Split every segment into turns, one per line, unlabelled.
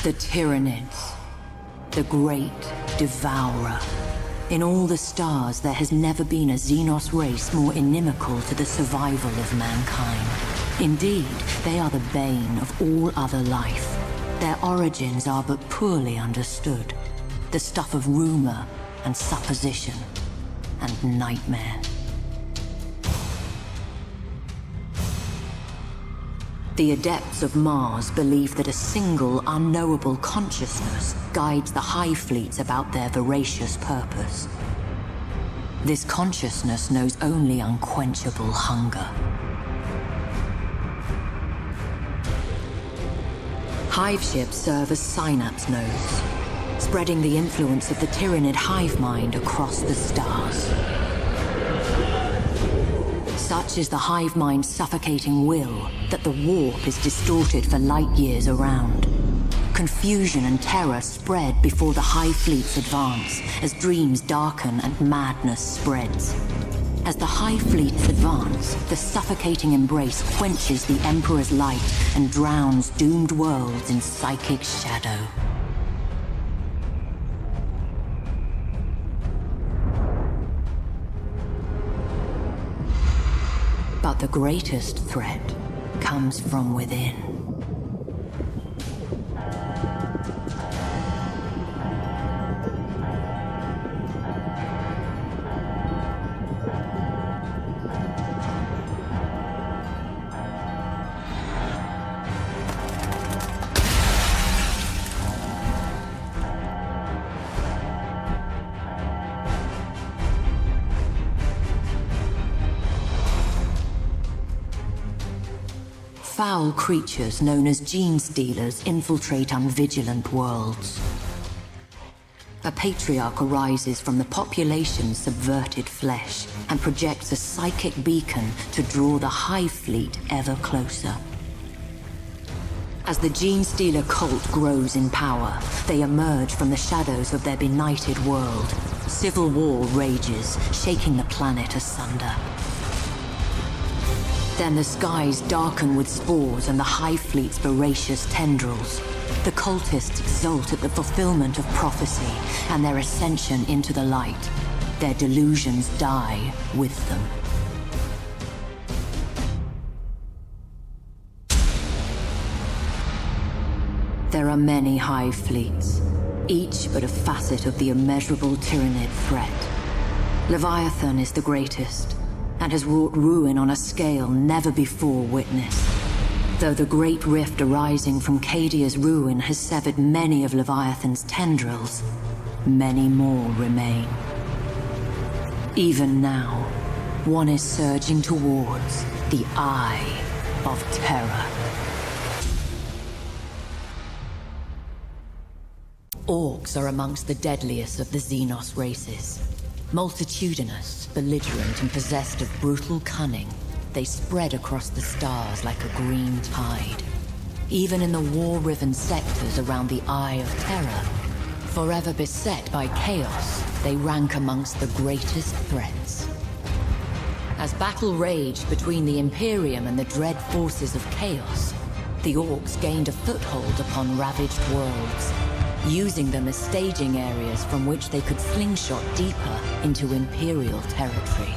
The Tyranids, the great devourer. In all the stars, there has never been a Xenos race more inimical to the survival of mankind. Indeed, they are the bane of all other life. Their origins are but poorly understood, the stuff of rumor and supposition and nightmare. The adepts of Mars believe that a single unknowable consciousness guides the Hive fleets about their voracious purpose. This consciousness knows only unquenchable hunger. Hive ships serve as synapse nodes, spreading the influence of the Tyranid hive mind across the stars. Such is the hive mind's suffocating will that the warp is distorted for light years around. Confusion and terror spread before the hive fleets advance, as dreams darken and madness spreads. As the hive fleets advance, the suffocating embrace quenches the Emperor's light and drowns doomed worlds in psychic shadow. But the greatest threat comes from within. Foul creatures known as gene stealers infiltrate unvigilant worlds. A patriarch arises from the population's subverted flesh and projects a psychic beacon to draw the hive fleet ever closer. As the gene stealer cult grows in power, they emerge from the shadows of their benighted world. Civil war rages, shaking the planet asunder. Then the skies darken with spores and the hive fleet's voracious tendrils. The cultists exult at the fulfillment of prophecy and their ascension into the light. Their delusions die with them. There are many hive fleets, each but a facet of the immeasurable Tyranid threat. Leviathan is the greatest, and has wrought ruin on a scale never before witnessed. Though the great rift arising from Cadia's ruin has severed many of Leviathan's tendrils, many more remain. Even now, one is surging towards the Eye of Terror. Orks are amongst the deadliest of the Xenos races. Multitudinous, belligerent, and possessed of brutal cunning, they spread across the stars like a green tide. Even in the war-riven sectors around the Eye of Terror, forever beset by chaos, they rank amongst the greatest threats. As battle raged between the Imperium and the dread forces of chaos, the Orks gained a foothold upon ravaged worlds, using them as staging areas from which they could slingshot deeper into Imperial territory.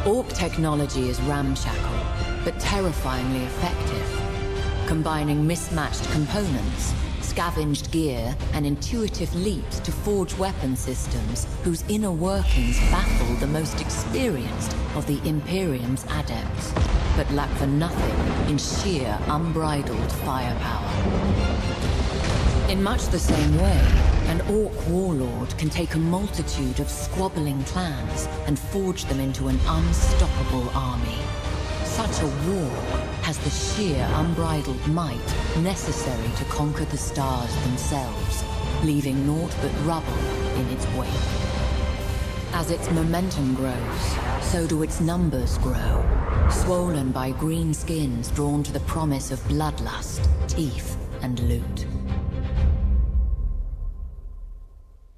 Ork technology is ramshackle, but terrifyingly effective, combining mismatched components, scavenged gear, and intuitive leaps to forge weapon systems whose inner workings baffle the most experienced of the Imperium's adepts, but lack for nothing in sheer unbridled firepower. In much the same way, an Ork warlord can take a multitude of squabbling clans and forge them into an unstoppable army. Such a war has the sheer unbridled might necessary to conquer the stars themselves, leaving naught but rubble in its wake. As its momentum grows, so do its numbers grow, swollen by green skins drawn to the promise of bloodlust, teeth, and loot.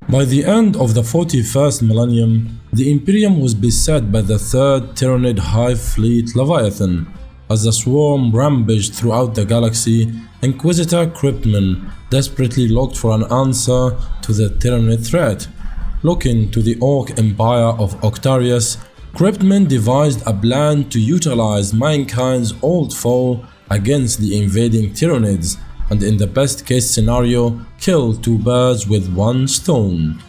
By the end of the 41st millennium, the Imperium was beset by the third Tyranid Hive Fleet Leviathan, As the swarm rampaged throughout the galaxy, Inquisitor Cryptman desperately looked for an answer to the Tyranid threat. Looking to the Ork Empire of Octarius, Cryptman devised a plan to utilize mankind's old foe against the invading Tyranids, and in the best case scenario, kill two birds with one stone.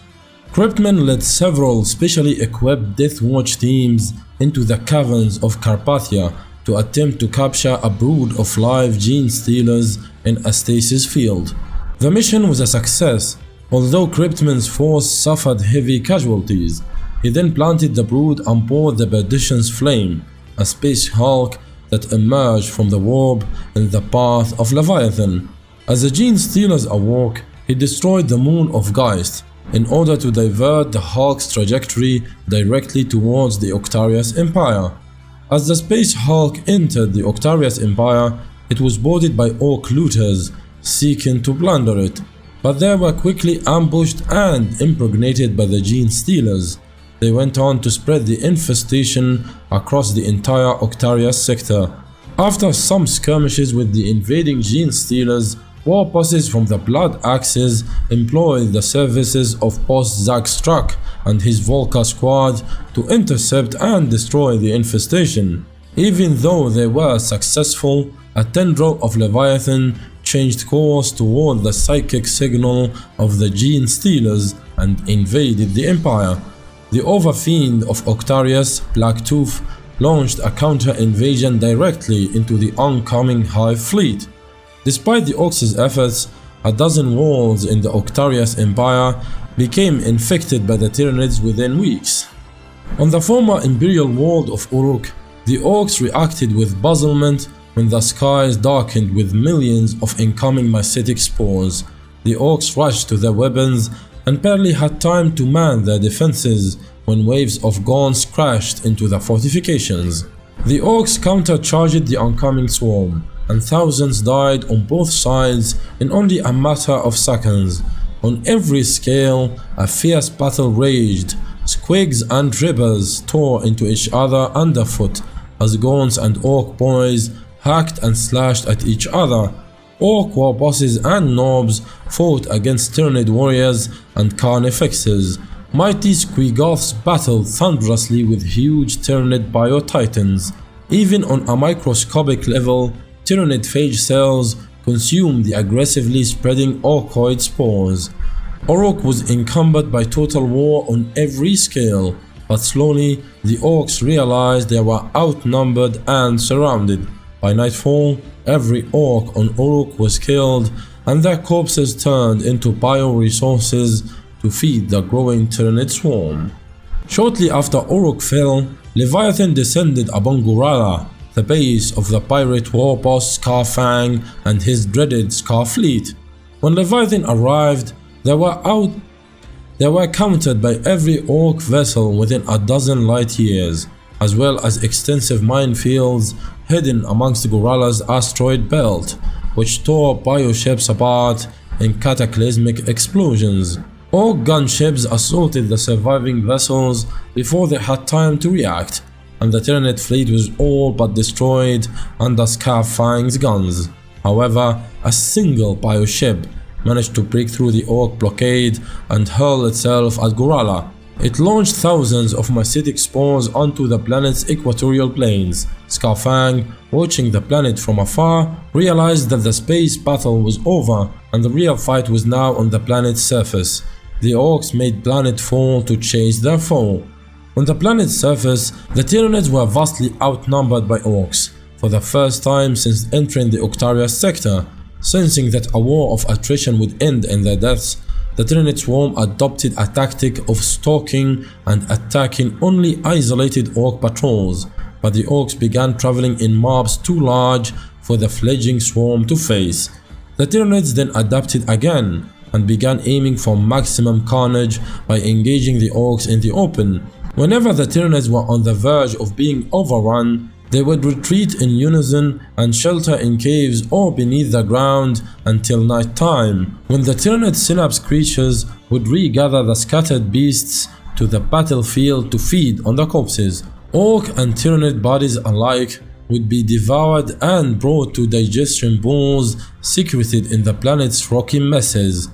Cryptman led several specially equipped Death Watch teams into the caverns of Carpathia to attempt to capture a brood of live gene stealers in a stasis field. The mission was a success, although Cryptman's force suffered heavy casualties. He then planted the brood on board the Perdition's Flame, a space hulk that emerged from the warp in the path of Leviathan. As the gene stealers awoke, he destroyed the moon of Geist in order to divert the hulk's trajectory directly towards the Octarius Empire. As the space hulk entered the Octarius Empire, it was boarded by Ork looters seeking to plunder it, but they were quickly ambushed and impregnated by the gene stealers. They went on to spread the infestation across the entire Octarius sector. After some skirmishes with the invading gene stealers, war bosses from the Blood Axes employed the services of boss Zag Struck and his Volca squad to intercept and destroy the infestation. Even though they were successful, a tendril of Leviathan changed course toward the psychic signal of the gene stealers and invaded the Empire. The Overfiend of Octarius, Blacktooth, launched a counter-invasion directly into the oncoming Hive Fleet. Despite the Orks' efforts, a dozen walls in the Octarius Empire became infected by the Tyranids within weeks. On the former Imperial world of Uruk, the Orks reacted with puzzlement when the skies darkened with millions of incoming mycetic spores. The Orks rushed to their weapons and barely had time to man their defenses when waves of Gaunts crashed into the fortifications. The Orks countercharged the oncoming swarm, and thousands died on both sides in only a matter of seconds. On every scale, a fierce battle raged. Squigs and ribbers tore into each other underfoot as Gaunts and Ork boys hacked and slashed at each other. Ork war bosses and nobs fought against Tyranid warriors and carnifexes. Mighty Squigoths battled thunderously with huge Tyranid biotitans. Even on a microscopic level, Tyranid phage cells consumed the aggressively spreading Orkoid spores. Uruk was encumbered by total war on every scale, but slowly the Orks realized they were outnumbered and surrounded. By nightfall, every Ork on Uruk was killed, and their corpses turned into bioresources to feed the growing Tyranid swarm. Shortly after Uruk fell, Leviathan descended upon Gurala, the base of the pirate war boss Scarfang and his dreaded Scar fleet. When Leviathan arrived, they were countered by every Ork vessel within a dozen light years, as well as extensive minefields hidden amongst Gurala's asteroid belt, which tore bioships apart in cataclysmic explosions. Ork gunships assaulted the surviving vessels before they had time to react, and the Tyranid fleet was all but destroyed under Scarfang's guns. However, a single bioship managed to break through the Ork blockade and hurl itself at Gurala. It launched thousands of mycetic spores onto the planet's equatorial plains. Scarfang, watching the planet from afar, realized that the space battle was over and the real fight was now on the planet's surface. The Orks made planetfall to chase their foe. On the planet's surface, the Tyranids were vastly outnumbered by Orks. For the first time since entering the Octarius sector, sensing that a war of attrition would end in their deaths, the Tyranid swarm adopted a tactic of stalking and attacking only isolated Ork patrols, but the Orks began traveling in mobs too large for the fledgling swarm to face. The Tyranids then adapted again and began aiming for maximum carnage by engaging the Orks in the open. Whenever the Tyranids were on the verge of being overrun, they would retreat in unison and shelter in caves or beneath the ground until night time, when the Tyranid synapse creatures would regather the scattered beasts to the battlefield to feed on the corpses. Ork and Tyranid bodies alike would be devoured and brought to digestion balls secreted in the planet's rocky messes.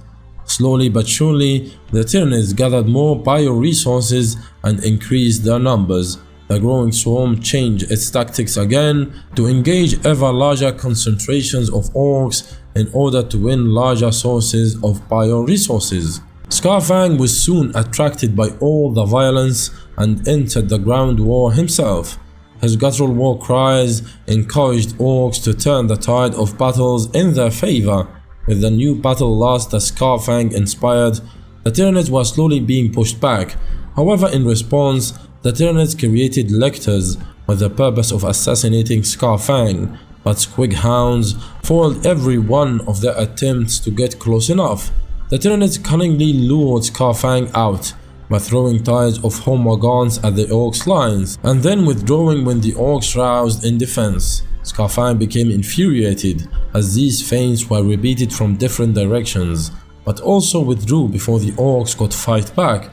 Slowly but surely, the Tyranids gathered more bioresources and increased their numbers. The growing swarm changed its tactics again to engage ever larger concentrations of orcs in order to win larger sources of bioresources. Scarfang was soon attracted by all the violence and entered the ground war himself. His guttural war cries encouraged orcs to turn the tide of battles in their favor. With the new battle lust that Scarfang inspired, the Tyranids were slowly being pushed back. However, in response, the Tyranids created lectors with the purpose of assassinating Scarfang, but Squighounds foiled every one of their attempts to get close enough. The Tyranids cunningly lured Scarfang out by throwing tides of homogons at the Orks' lines, and then withdrawing when the Orks roused in defense. Scarfang became infuriated as these feints were repeated from different directions, but also withdrew before the Orks could fight back.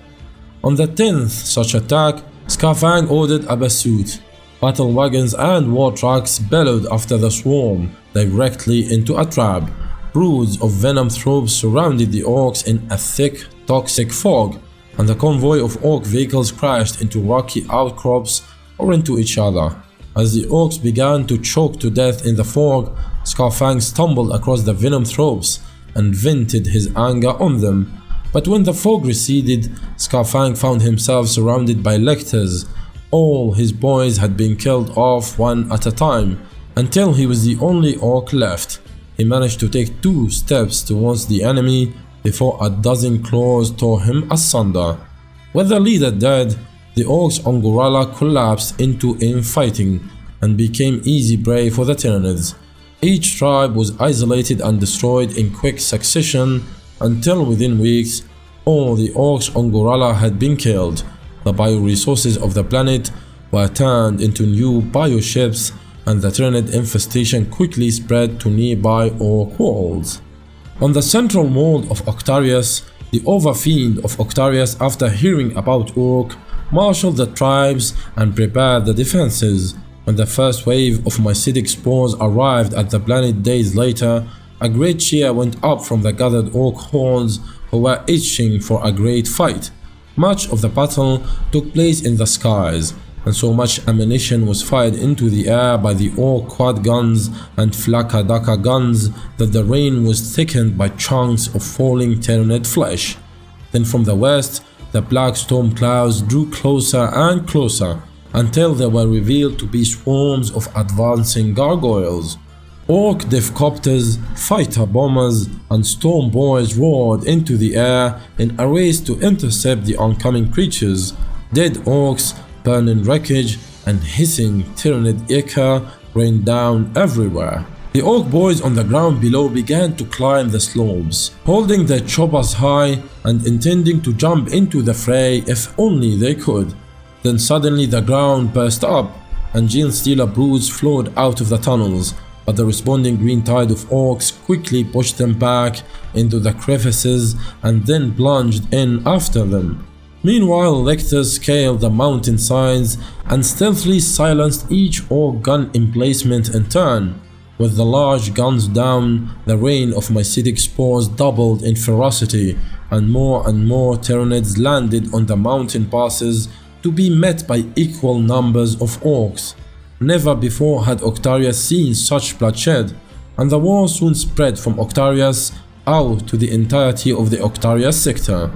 On the 10th such attack, Scarfang ordered a pursuit. Battle wagons and war trucks bellowed after the swarm directly into a trap. Broods of venom troops surrounded the Orks in a thick, toxic fog, and the convoy of Ork vehicles crashed into rocky outcrops or into each other. As the Orks began to choke to death in the fog, Scarfang stumbled across the venom troops and vented his anger on them. But when the fog receded, Scarfang found himself surrounded by lectors. All his boys had been killed off one at a time, until he was the only Ork left. He managed to take 2 steps towards the enemy before a dozen claws tore him asunder. With the leader dead, the Orks on Gorala collapsed into infighting and became easy prey for the Tyranids. Each tribe was isolated and destroyed in quick succession until within weeks all the Orks on Gorala had been killed. The bioresources of the planet were turned into new bioships, and the Tyranid infestation quickly spread to nearby Ork worlds. On the central world of Octarius, the Overfiend of Octarius, after hearing about Ork, marshaled the tribes and prepared the defenses. When the first wave of mycetic spores arrived at the planet days later, a great cheer went up from the gathered Ork hordes who were itching for a great fight. Much of the battle took place in the skies, and so much ammunition was fired into the air by the Ork quad guns and flakadaka guns that the rain was thickened by chunks of falling Tyranid flesh. Then from the west, the black storm clouds drew closer and closer until they were revealed to be swarms of advancing gargoyles. Ork devcopters, fighter bombers, and storm boys roared into the air in a race to intercept the oncoming creatures. Dead Orks, burning wreckage, and hissing Tyranid ichor rained down everywhere. The Ork boys on the ground below began to climb the slopes, holding their choppers high and intending to jump into the fray if only they could. Then suddenly the ground burst up, and Genestealer broods flowed out of the tunnels, but the responding green tide of Orks quickly pushed them back into the crevices and then plunged in after them. Meanwhile, lectors scaled the mountain sides and stealthily silenced each Ork gun emplacement in turn. With the large guns down, the rain of mycetic spores doubled in ferocity, and more Tyranids landed on the mountain passes to be met by equal numbers of Orks. Never before had Octarius seen such bloodshed, and the war soon spread from Octarius out to the entirety of the Octarius sector.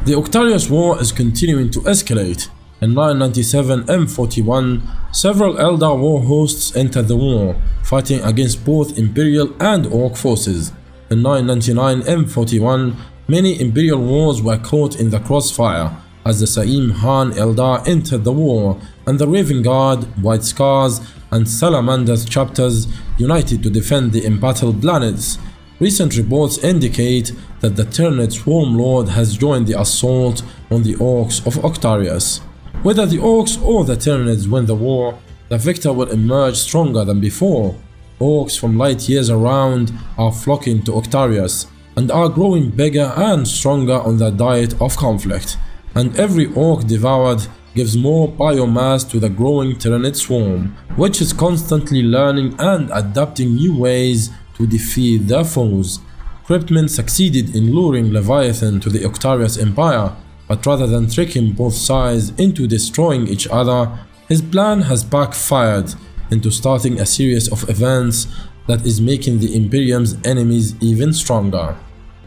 The Octarius War is continuing to escalate. In 997 M41, several Eldar war hosts entered the war, fighting against both Imperial and Ork forces. In 999 M41, many Imperial wars were caught in the crossfire, as the Sa'im Han Eldar entered the war, and the Raven Guard, White Scars, and Salamander's chapters united to defend the embattled planets. Recent reports indicate that the Tyranid Swarm Lord has joined the assault on the Orks of Octarius. Whether the Orks or the Tyranids win the war, the victor will emerge stronger than before. Orks from light years around are flocking to Octarius and are growing bigger and stronger on their diet of conflict, and every Ork devoured gives more biomass to the growing Tyranid swarm, which is constantly learning and adapting new ways to defeat their foes. Cryptmen succeeded in luring Leviathan to the Octarius Empire, but rather than tricking both sides into destroying each other, his plan has backfired into starting a series of events that is making the Imperium's enemies even stronger.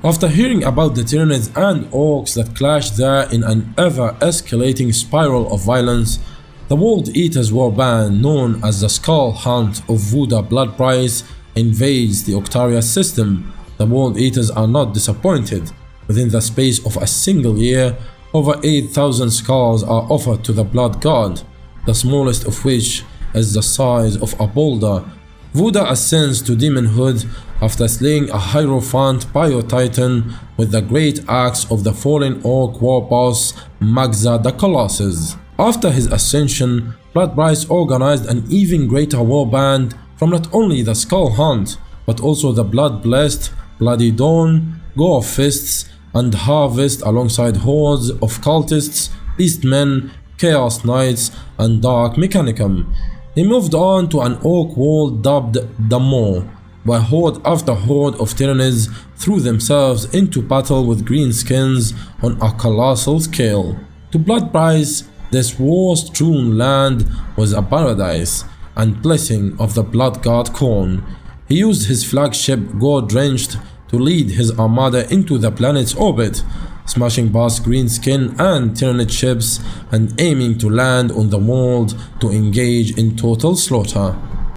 After hearing about the Tyranids and Orks that clash there in an ever-escalating spiral of violence, the World Eaters warband known as the Skull Hunt of Voda Blood Price invades the Octarius system. The World Eaters are not disappointed. Within the space of a single year, over 8,000 skulls are offered to the Blood God, the smallest of which is the size of a boulder. Voda ascends to demonhood after slaying a Hierophant Bio-Titan with the great axe of the fallen Ork war boss Magza the Colossus. After his ascension, Bloodprice organized an even greater warband from not only the Skull Hunt, but also the Blood-Blessed, Bloody Dawn, Gore Fists, and Harvest alongside hordes of cultists, beastmen, Chaos Knights, and Dark Mechanicum. He moved on to an Ork world dubbed the Maw, where horde after horde of Tyranids threw themselves into battle with greenskins on a colossal scale. To Bloodprice, this war-strewn land was a paradise and blessing of the Blood God Khorne. He used his flagship Gore-Drenched to lead his armada into the planet's orbit, smashing past greenskin and Tyranid ships and aiming to land on the world to engage in total slaughter.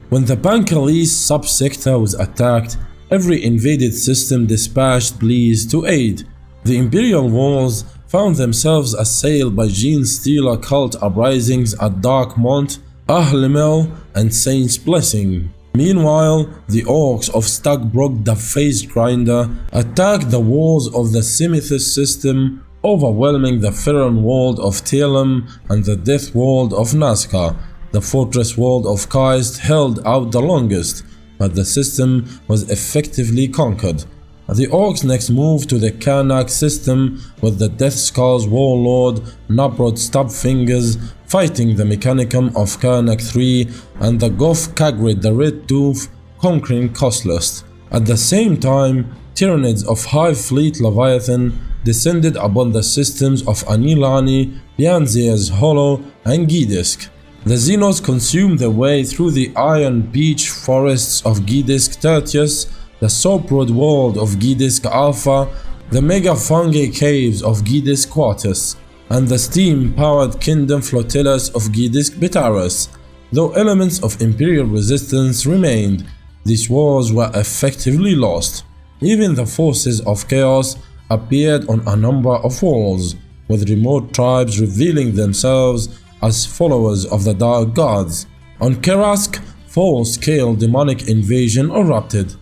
When the Bankalis subsector was attacked, every invaded system dispatched pleas to aid. The Imperial walls found themselves assailed by Gene-Stealer cult uprisings at Darkmont, Ahlemel, and Saint's Blessing. Meanwhile, the Orks of Stagbrook the Face Grinder attacked the walls of the Simithus system, overwhelming the Ferran world of Telem and the Death world of Nazca. The Fortress world of Kaist held out the longest, but the system was effectively conquered. The Orks next moved to the Karnak system with the Death Skulls warlord Nabrod Stubfingers fighting the Mechanicum of Karnak III and the Goth Kagrid the Red Tooth conquering Koslust. At the same time, Tyranids of Hive Fleet Leviathan descended upon the systems of Anilani, Bianzia's Hollow, and Gidisk. The Xenos consumed their way through the iron beech forests of Gidisk Tertius, the Soprod world of Gidisk Alpha, the mega fungi caves of Gidisk Quartus, and the steam-powered kingdom flotillas of Gidisk Bitaris. Though elements of Imperial resistance remained, these wars were effectively lost. Even the forces of chaos appeared on a number of walls, with remote tribes revealing themselves as followers of the Dark Gods. On Kerask, full-scale demonic invasion erupted.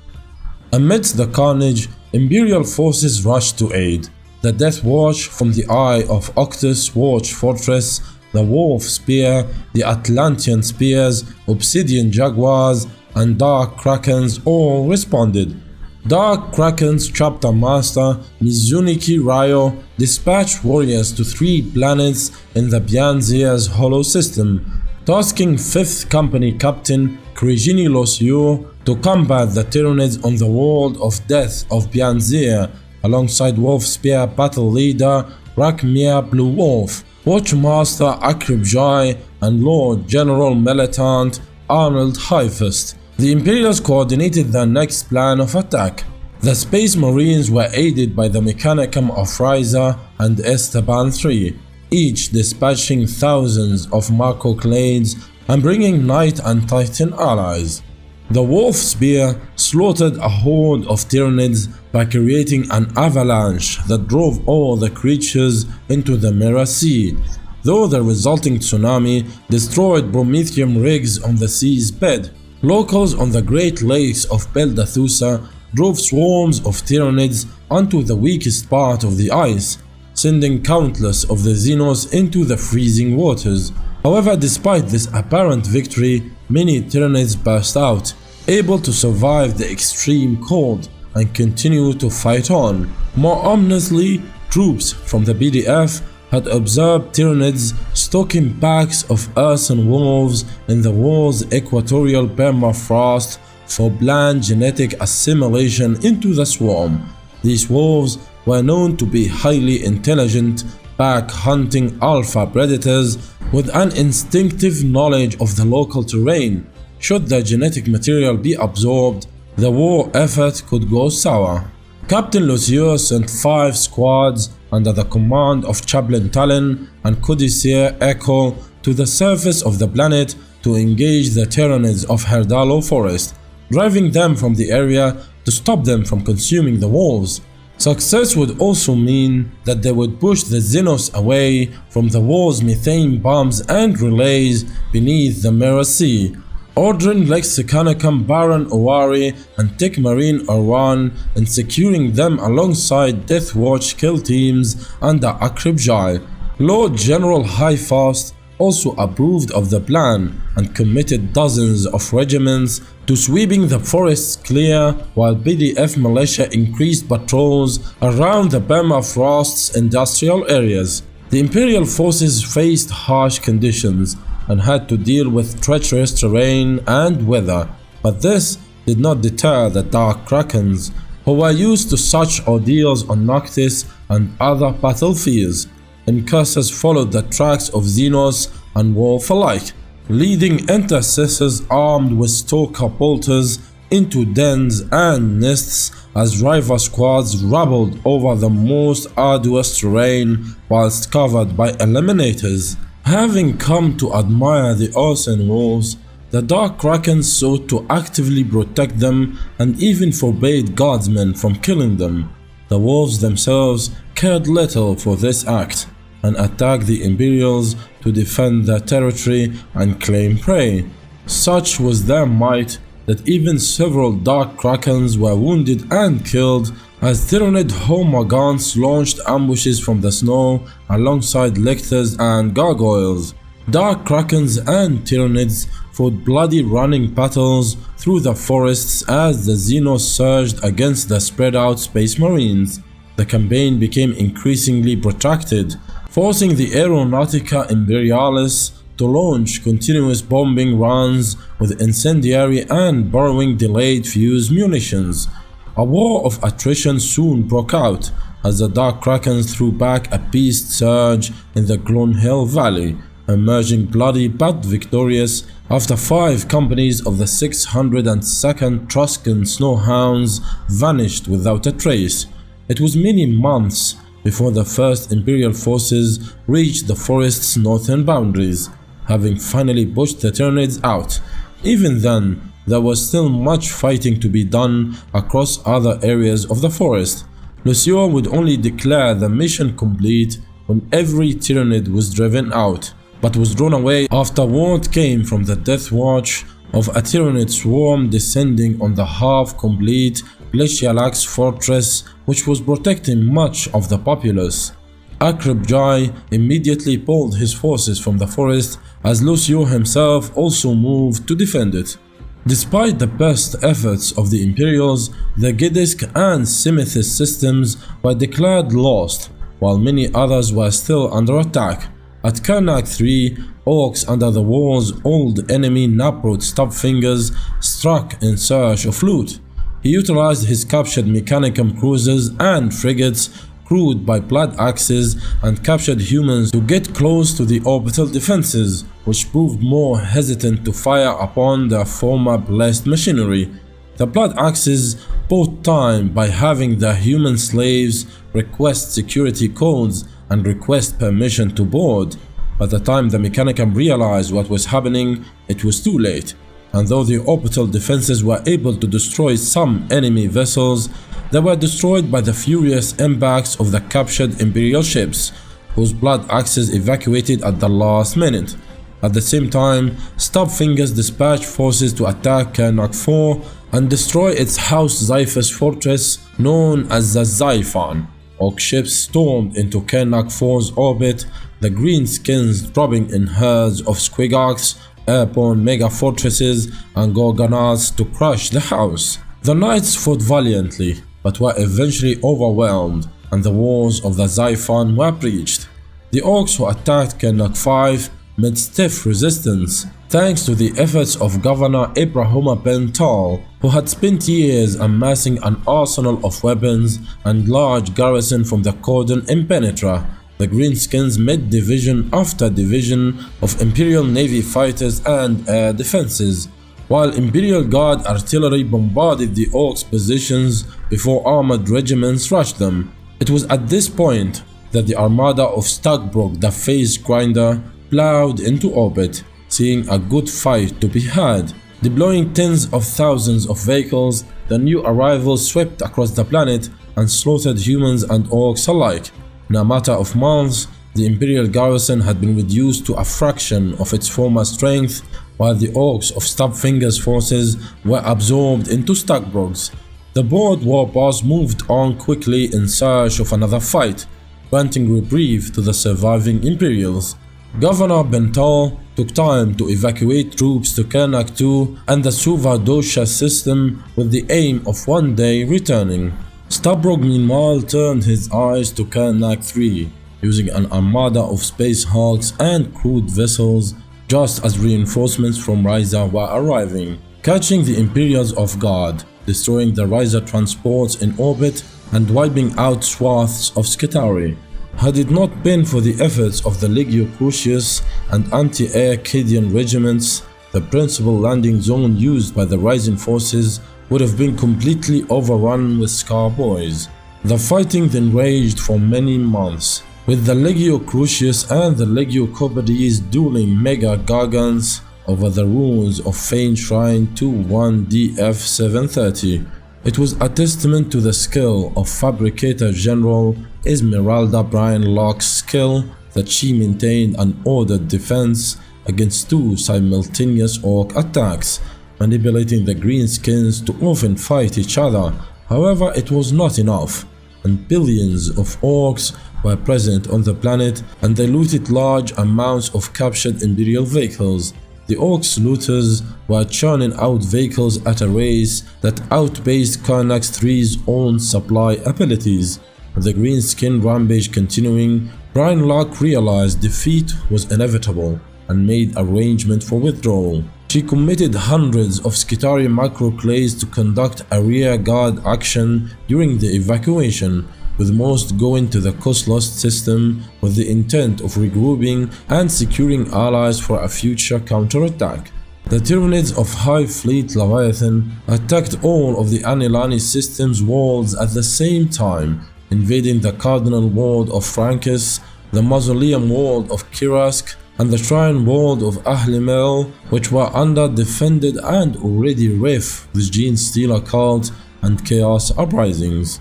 Amidst the carnage, Imperial forces rushed to aid. The Death Watch from the Eye of Octus Watch Fortress, the Wolf Spear, the Atlantean Spears, Obsidian Jaguars, and Dark Krakens all responded. Dark Kraken's chapter master Mizuniki Ryo dispatched warriors to 3 planets in the Bianzia's Hollow system, tasking 5th Company Captain Krigini Losio to combat the Tyranids on the World of Death of Bianzia alongside Wolf Spear battle leader Rakmir Blue Wolf, Watchmaster Akribjai, and Lord General Militant Arnold Highfist. The Imperials coordinated their next plan of attack. The Space Marines were aided by the Mechanicum of Ryza and Esteban III, each dispatching thousands of Marco Clades and bringing Knight and Titan allies. The Wolf Spear slaughtered a horde of Tyranids by creating an avalanche that drove all the creatures into the Mirror Sea, though the resulting tsunami destroyed Prometheum rigs on the sea's bed. Locals on the Great Lakes of Beldathusa drove swarms of Tyranids onto the weakest part of the ice, sending countless of the Xenos into the freezing waters. However, despite this apparent victory, many Tyranids burst out, able to survive the extreme cold and continue to fight on. More ominously, troops from the BDF had observed Tyranids stalking packs of earthen wolves in the world's equatorial permafrost for planned genetic assimilation into the swarm. These wolves were known to be highly intelligent, pack-hunting alpha predators with an instinctive knowledge of the local terrain. Should the genetic material be absorbed, the war effort could go sour. Captain Lucius sent 5 squads under the command of Chaplain Talon and Codicea Echo to the surface of the planet to engage the Tyranids of Herdalo Forest, driving them from the area to stop them from consuming the wolves. Success would also mean that they would push the Xenos away from the war's methane bombs and relays beneath the Mirror Sea, ordering Lexicanicum Baron Owari and Tech Marine Orwan and securing them alongside Death Watch kill teams under Akribjai. Lord General Highfast also approved of the plan and committed dozens of regiments to sweeping the forests clear, while BDF militia increased patrols around the permafrost's industrial areas. The Imperial forces faced harsh conditions and had to deal with treacherous terrain and weather, but this did not deter the Dark Krakens, who were used to such ordeals on Noctis and other battlefields. Incursors followed the tracks of Xenos and Wolf alike, leading intercessors armed with stalker bolters into dens and nests as rival squads rabbled over the most arduous terrain whilst covered by eliminators. Having come to admire the Ocean Wolves, the Dark Krakens sought to actively protect them and even forbade guardsmen from killing them. The wolves themselves cared little for this act and attacked the Imperials to defend their territory and claim prey. Such was their might that even several Dark Krakens were wounded and killed as Tyranid Homagants launched ambushes from the snow alongside lictors and gargoyles. Dark Krakens and Tyranids fought bloody running battles through the forests as the Xenos surged against the spread out Space Marines. The campaign became increasingly protracted, forcing the Aeronautica Imperialis to launch continuous bombing runs with incendiary and borrowing delayed fuse munitions. A war of attrition soon broke out as the Dark Krakens threw back a beast surge in the Glunhill Valley, emerging bloody but victorious after 5 companies of the 602nd Truscan Snowhounds vanished without a trace. It was many months before the first Imperial forces reached the forest's northern boundaries, having finally pushed the Tyranids out. Even then, there was still much fighting to be done across other areas of the forest. Lucio would only declare the mission complete when every Tyranid was driven out, but was drawn away after word came from the Death Watch of a Tyranid swarm descending on the half-complete Glacialax fortress, which was protecting much of the populace. Akribjai immediately pulled his forces from the forest as Lucio himself also moved to defend it. Despite the best efforts of the Imperials, the Giddisk and Simithis systems were declared lost, while many others were still under attack. At Karnak III, Orks under the war's old enemy Naprot Stubfingers struck in search of loot. He utilized his captured Mechanicum cruisers and frigates crewed by blood axes and captured humans to get close to the orbital defenses, which proved more hesitant to fire upon their former blessed machinery. The blood axes bought time by having the human slaves request security codes and request permission to board. By the time the Mechanicum realized what was happening, it was too late, and though the orbital defenses were able to destroy some enemy vessels, they were destroyed by the furious impacts of the captured Imperial ships, whose blood axes evacuated at the last minute. At the same time, Stubfingers dispatched forces to attack Karnak IV and destroy its House Xiphus fortress known as the Xiphon. Ork ships stormed into Karnak IV's orbit, the greenskins dropping in herds of Squigarchs, airborne mega fortresses and Gorgonauts to crush the house. The knights fought valiantly, but were eventually overwhelmed, and the walls of the Xiphon were breached. The Orks who attacked Karnak 5 met stiff resistance, thanks to the efforts of Governor Ibrahim Ben Tal, who had spent years amassing an arsenal of weapons and large garrison from the cordon impenetra. The Greenskins met division after division of Imperial Navy fighters and air defenses, while Imperial Guard artillery bombarded the Orks' positions before armored regiments rushed them. It was at this point that the armada of Stockbroke, the Face Grinder, plowed into orbit, seeing a good fight to be had. Deploying tens of thousands of vehicles, the new arrivals swept across the planet and slaughtered humans and Orks alike. In a matter of months, the Imperial garrison had been reduced to a fraction of its former strength, while the Orks of Stubfinger's forces were absorbed into Stockbroke's. The bored war boss moved on quickly in search of another fight, granting reprieve to the surviving Imperials. Governor Bental took time to evacuate troops to Karnak 2 and the Suva-Dosha system with the aim of one day returning. Stockbroke meanwhile turned his eyes to Karnak 3, using an armada of Space Hulks and crewed vessels just as reinforcements from Ryza were arriving, catching the Imperials off guard, destroying the Ryza transports in orbit and wiping out swaths of Skitarii. Had it not been for the efforts of the Legio Crucius and anti-air Cadian regiments, the principal landing zone used by the rising forces would have been completely overrun with Scar Boys. The fighting then raged for many months, with the Legio Crucius and the Legio Cobardes dueling mega gargants over the ruins of Fane Shrine 2-1 DF-730. It was a testament to the skill of Fabricator General Esmeralda Brian Locke's skill that she maintained an ordered defense against two simultaneous Ork attacks, manipulating the Greenskins to often fight each other. However, it was not enough, and billions of Orks were present on the planet, and they looted large amounts of captured Imperial vehicles. The Orks looters were churning out vehicles at a rate that outpaced Karnak 3's own supply abilities. With the Greenskin rampage continuing, Brian Locke realized defeat was inevitable and made arrangement for withdrawal. She committed hundreds of Skitarii macroclades to conduct a rear guard action during the evacuation, with most going to the Koslost system with the intent of regrouping and securing allies for a future counterattack. The Tyranids of Hive Fleet Leviathan attacked all of the Anilani system's worlds at the same time, invading the Cardinal World of Frankis, the Mausoleum World of Kirask, and the Shrine World of Ahlimel, which were under-defended and already rife with Gene Stealer cult and Chaos uprisings.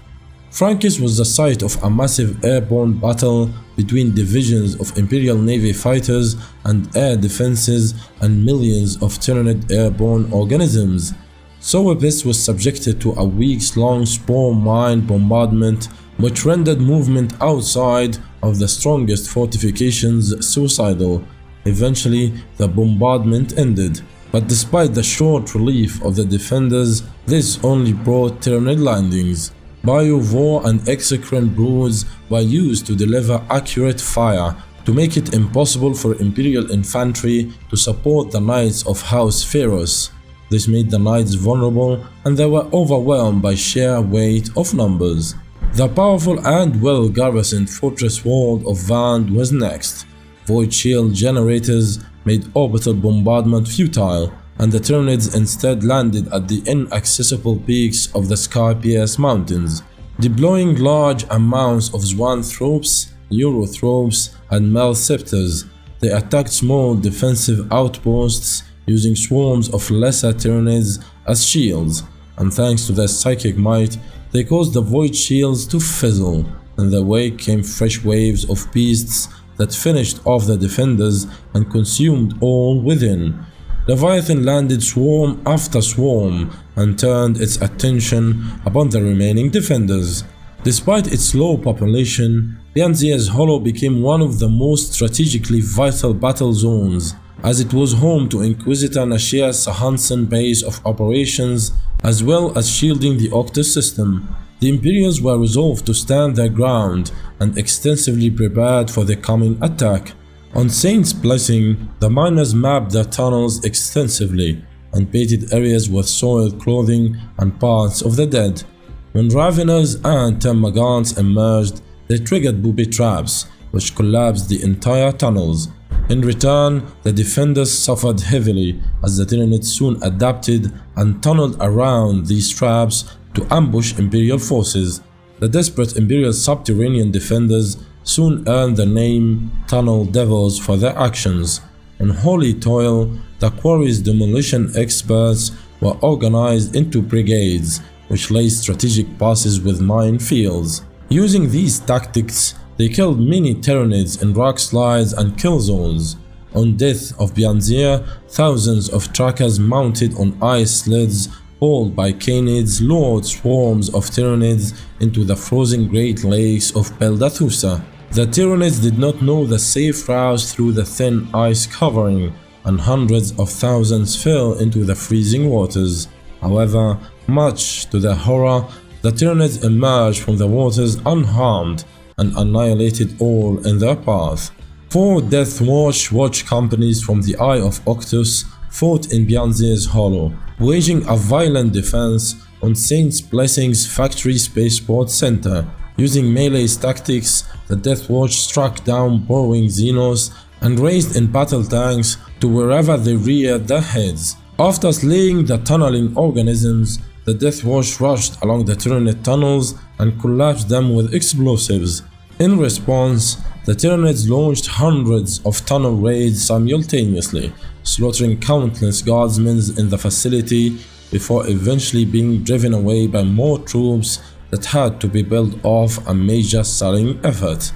Frankis was the site of a massive airborne battle between divisions of Imperial Navy fighters and air defenses and millions of Tyranid airborne organisms. Soapis was subjected to a weeks-long spore mine bombardment, which rendered movement outside of the strongest fortifications suicidal. Eventually, the bombardment ended, but despite the short relief of the defenders, this only brought Tyranid landings. Biovore and exocrine broods were used to deliver accurate fire to make it impossible for Imperial infantry to support the Knights of House Pharos. This made the Knights vulnerable, and they were overwhelmed by sheer weight of numbers. The powerful and well-garrisoned fortress world of Vand was next. Void shield generators made orbital bombardment futile, and the Tyranids instead landed at the inaccessible peaks of the Skypias Mountains. Deploying large amounts of Zoanthropes, Eurothropes, and Malceptors, they attacked small defensive outposts using swarms of lesser Tyranids as shields, and thanks to their psychic might, they caused the void shields to fizzle. In their wake came fresh waves of beasts that finished off the defenders and consumed all within. Leviathan landed swarm after swarm and turned its attention upon the remaining defenders. Despite its low population, Lianzia's Hollow became one of the most strategically vital battle zones, as it was home to Inquisitor Nashia's Sahansen base of operations, as well as shielding the Octus system. The Imperials were resolved to stand their ground and extensively prepared for the coming attack. On Saint's Blessing, the miners mapped their tunnels extensively and baited areas with soiled clothing and parts of the dead. When Raveners and Termagants emerged, they triggered booby traps, which collapsed the entire tunnels. In return, the defenders suffered heavily as the Tyranids soon adapted and tunneled around these traps to ambush Imperial forces. The desperate Imperial subterranean defenders soon earned the name Tunnel Devils for their actions. In holy toil, the quarry's demolition experts were organized into brigades, which laid strategic passes with minefields. Using these tactics, they killed many Tyranids in rock slides and kill zones. On Death of Bianzir, thousands of trackers mounted on ice sleds hauled by Canids lured swarms of Tyranids into the frozen Great Lakes of Peldathusa. The Tyranids did not know the safe routes through the thin ice covering, and hundreds of thousands fell into the freezing waters. However, much to their horror, the Tyranids emerged from the waters unharmed and annihilated all in their path. 4 Death Watch companies from the Eye of Octus fought in Bianzir's Hollow, waging a violent defense on Saint's Blessing's factory spaceport center. Using melee tactics, the Death Watch struck down burrowing Xenos and raced in battle tanks to wherever they reared their heads. After slaying the tunneling organisms, the Death Watch rushed along the Tyranid tunnels and collapsed them with explosives. In response, the Tyranids launched hundreds of tunnel raids simultaneously, slaughtering countless guardsmen in the facility before eventually being driven away by more troops that had to be built off a major sallying effort.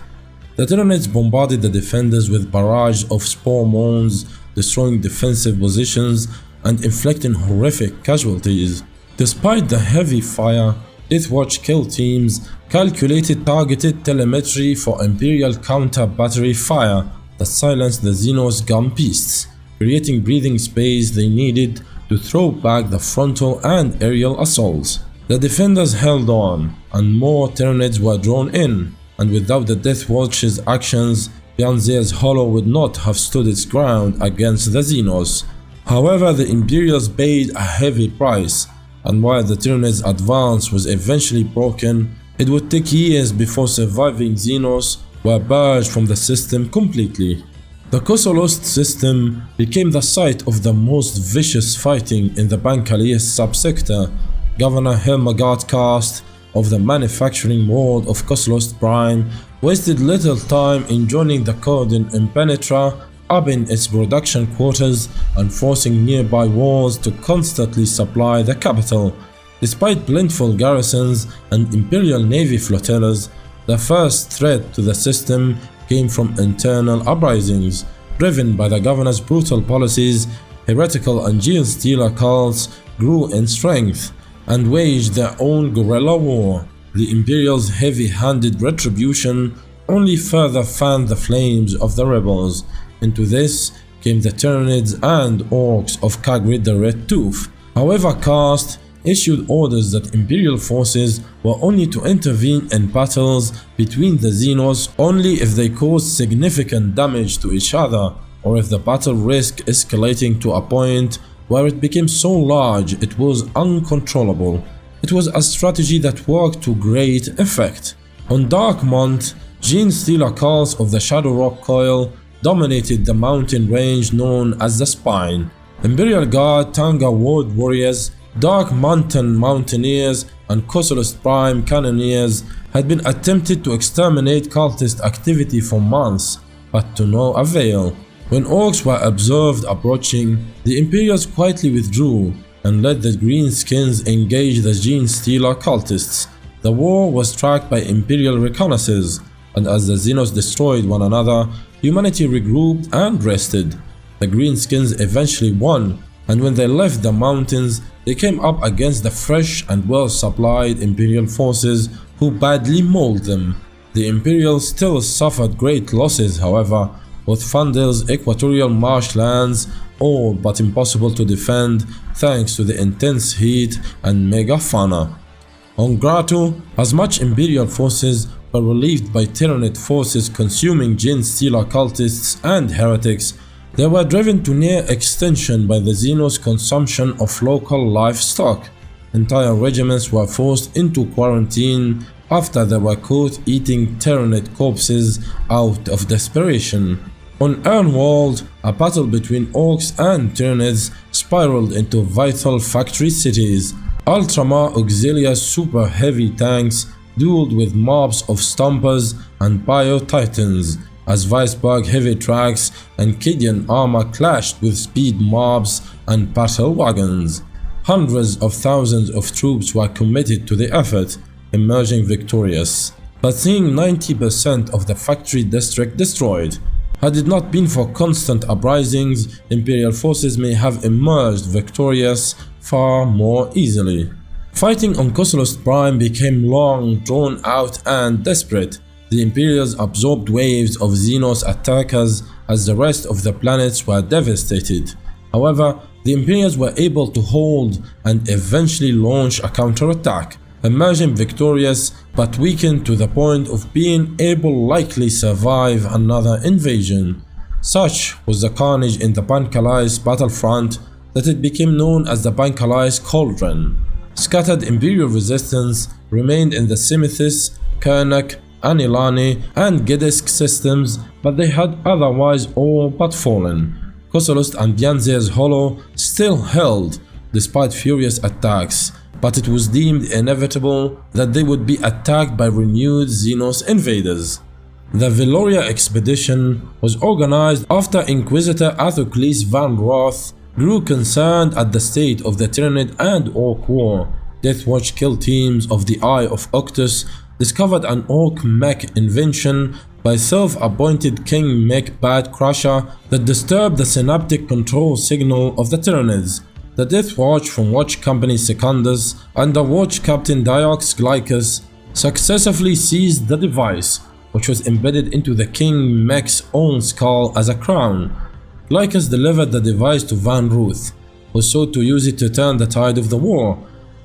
The Tyranids bombarded the defenders with barrage of spore mounds, destroying defensive positions and inflicting horrific casualties. Despite the heavy fire, Death Watch kill teams calculated targeted telemetry for Imperial counter-battery fire that silenced the Xenos gun beasts, creating breathing space they needed to throw back the frontal and aerial assaults. The defenders held on, and more Tyranids were drawn in, and without the Death Watch's actions, Bianzir's Hollow would not have stood its ground against the Xenos. However, the Imperials paid a heavy price, and while the Tyranids' advance was eventually broken, it would take years before surviving Xenos were purged from the system completely. The Kosolost system became the site of the most vicious fighting in the Bancalius subsector. Governor Helmagat Cast of the manufacturing world of Kosolost Prime wasted little time in joining the Cordon Impenetra, upping its production quotas and forcing nearby walls to constantly supply the capital. Despite plentiful garrisons and Imperial Navy flotillas, the first threat to the system came from internal uprisings. Driven by the governor's brutal policies, heretical and geostealer cults grew in strength and waged their own guerrilla war. The Imperials' heavy-handed retribution only further fanned the flames of the rebels. Into this came the Tyranids and Orks of Khagrid the Red Tooth. However, Cast issued orders that Imperial forces were only to intervene in battles between the Xenos only if they caused significant damage to each other, or if the battle risk escalating to a point where it became so large it was uncontrollable. It was a strategy that worked to great effect. On Dark Month, Genestealer cults of the Shadow Rock Coil dominated the mountain range known as the Spine. Imperial Guard Tanga Wood Warriors, Dark Mountain Mountaineers, and Kosolost Prime Cannoneers had been attempted to exterminate cultist activity for months, but to no avail. When Orks were observed approaching, the Imperials quietly withdrew and let the Greenskins engage the Genestealer cultists. The war was tracked by Imperial reconnaissance, and as the Xenos destroyed one another, humanity regrouped and rested. The Greenskins eventually won, and when they left the mountains, they came up against the fresh and well-supplied Imperial forces who badly mauled them. The Imperials still suffered great losses, however, with Fandal's equatorial marshlands all but impossible to defend thanks to the intense heat and megafauna. On Gratu, as much Imperial forces were relieved by Tyranid forces consuming Jinn Steel cultists and heretics, they were driven to near extinction by the Xenos consumption of local livestock. Entire regiments were forced into quarantine after they were caught eating Tyranid corpses out of desperation. On Earnwald, a battle between Orks and Tyranids spiraled into vital factory cities. Ultramar Auxilia's super heavy tanks dueled with mobs of Stompers and Bio-Titans, as Weisberg heavy tracks and Kidian armor clashed with speed mobs and battle wagons. Hundreds of thousands of troops were committed to the effort, emerging victorious, but seeing 90% of the factory district destroyed. Had it not been for constant uprisings, Imperial forces may have emerged victorious far more easily. Fighting on Kosolust Prime became long, drawn out and desperate. The Imperials absorbed waves of Xenos attackers as the rest of the planets were devastated. However, the Imperials were able to hold and eventually launch a counterattack, emerging victorious but weakened to the point of being able likely survive another invasion. Such was the carnage in the Pancalais battlefront that it became known as the Pancalais Cauldron. Scattered Imperial resistance remained in the Simithis, Kernak, Anilani and Gedesk systems, but they had otherwise all but fallen. Kosolust and Bianzir's Hollow still held despite furious attacks, but it was deemed inevitable that they would be attacked by renewed Xenos invaders. The Veloria expedition was organized after Inquisitor Athocles van Roth grew concerned at the state of the Tyranid and Ork War. Deathwatch kill teams of the Eye of Octus discovered an Ork mech invention by self-appointed King Mech Bat Crusher that disturbed the synaptic control signal of the Tyranids. The Death Watch from Watch Company Secundus under Watch Captain Diox Glycus successively seized the device, which was embedded into the King Mech's own skull as a crown. Glycus delivered the device to Van Ruth, who sought to use it to turn the tide of the war.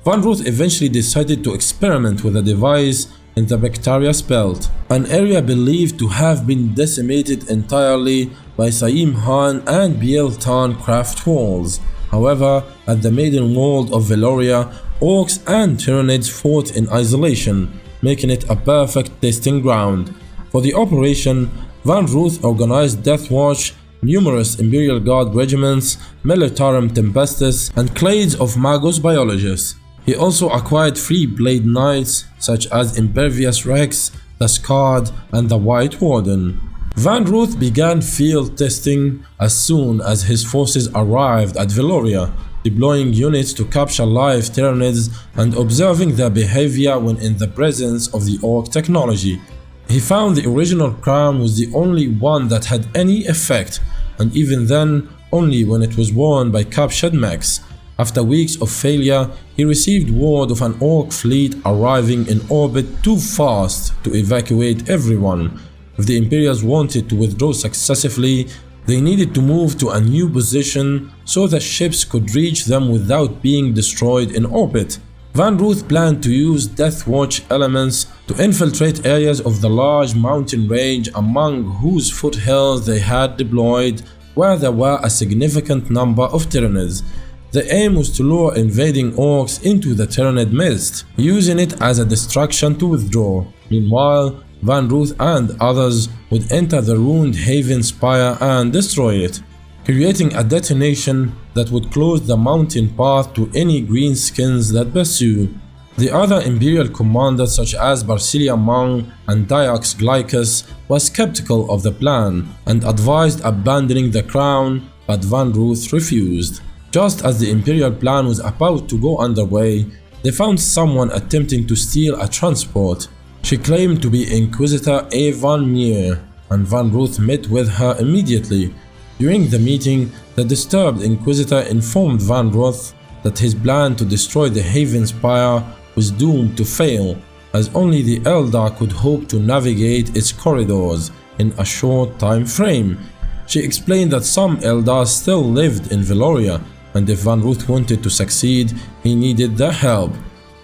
Van Ruth eventually decided to experiment with the device in the Bectarius Belt, an area believed to have been decimated entirely by Saim Han and Biel Tan craft walls. However, at the maiden world of Veloria, Orks and Tyranids fought in isolation, making it a perfect testing ground. For the operation, Van Ruth organized Death Watch, numerous Imperial Guard regiments, Militarum Tempestus, and clades of Magos biologists. He also acquired 3 Blade Knights such as Impervious Rex, the Scarred, and the White Warden. Van Ruth began field testing as soon as his forces arrived at Veloria, deploying units to capture live Tyranids and observing their behavior when in the presence of the Ork technology. He found the original crown was the only one that had any effect, and even then only when it was worn by captured mechs. After weeks of failure, he received word of an Ork fleet arriving in orbit too fast to evacuate everyone. If the Imperials wanted to withdraw successively, they needed to move to a new position so the ships could reach them without being destroyed in orbit. Van Ruth planned to use Death Watch elements to infiltrate areas of the large mountain range among whose foothills they had deployed, where there were a significant number of Tyranids. The aim was to lure invading Orks into the Tyranid mist, using it as a distraction to withdraw. Meanwhile, Van Ruth and others would enter the ruined Haven Spire and destroy it, creating a detonation that would close the mountain path to any greenskins that pursue. The other Imperial commanders such as Barcilia Mang and Diox Glycus were skeptical of the plan and advised abandoning the crown, but Van Ruth refused. Just as the Imperial plan was about to go underway, they found someone attempting to steal a transport. She claimed to be Inquisitor Evan Mier, and Van Ruth met with her immediately. During the meeting, the disturbed Inquisitor informed Van Ruth that his plan to destroy the Haven Spire was doomed to fail, as only the Eldar could hope to navigate its corridors in a short time frame. She explained that some Eldar still lived in Veloria, and if Van Ruth wanted to succeed, he needed their help.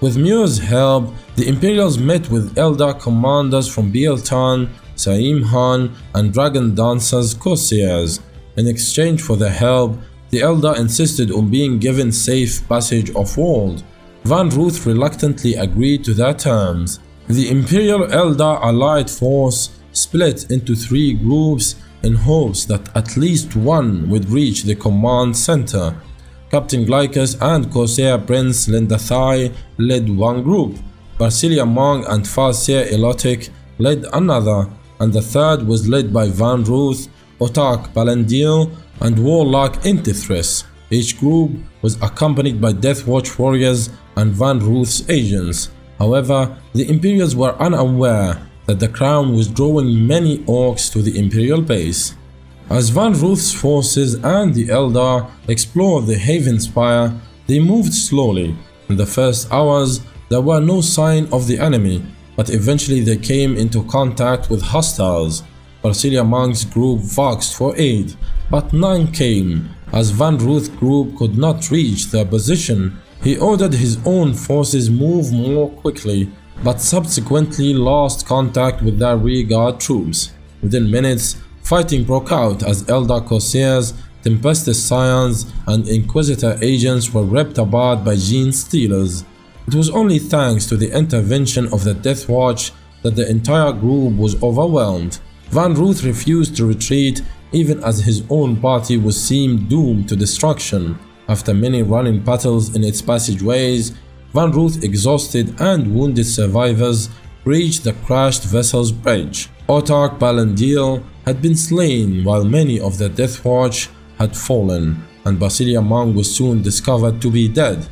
With Muir's help, the Imperials met with Eldar commanders from Bieltan, Saim Han, and Dragon Dancer's Corsairs. In exchange for their help, the Eldar insisted on being given safe passage off-world. Van Ruth reluctantly agreed to their terms. The Imperial Eldar allied force split into 3 groups in hopes that at least one would reach the command center. Captain Glycus and Corsair Prince Lindathai led one group, Barcilia Mong and Farseer Elotic led another, and the third was led by Van Ruth, Otak Palandil, and Warlock Intithris. Each group was accompanied by Deathwatch warriors and Van Ruth's agents. However, the Imperials were unaware that the Crown was drawing many Orks to the Imperial base. As Van Ruth's forces and the Eldar explored the Haven Spire, they moved slowly. In the first hours, there were no sign of the enemy, but eventually they came into contact with hostiles. Barcilia Mong's group voxed for aid, but none came. As Van Ruth's group could not reach their position, he ordered his own forces move more quickly, but subsequently lost contact with their rearguard troops. Within minutes, fighting broke out as Eldar Corsairs, Tempestus Scions, and Inquisitor agents were ripped apart by Gene Stealers. It was only thanks to the intervention of the Death Watch that the entire group was overwhelmed. Van Ruth refused to retreat even as his own party was seemed doomed to destruction. After many running battles in its passageways, Van Ruth, exhausted and wounded survivors, reached the crashed vessel's bridge. Otak Palandil had been slain while many of the Death Watch had fallen, and Barcilia Mong was soon discovered to be dead.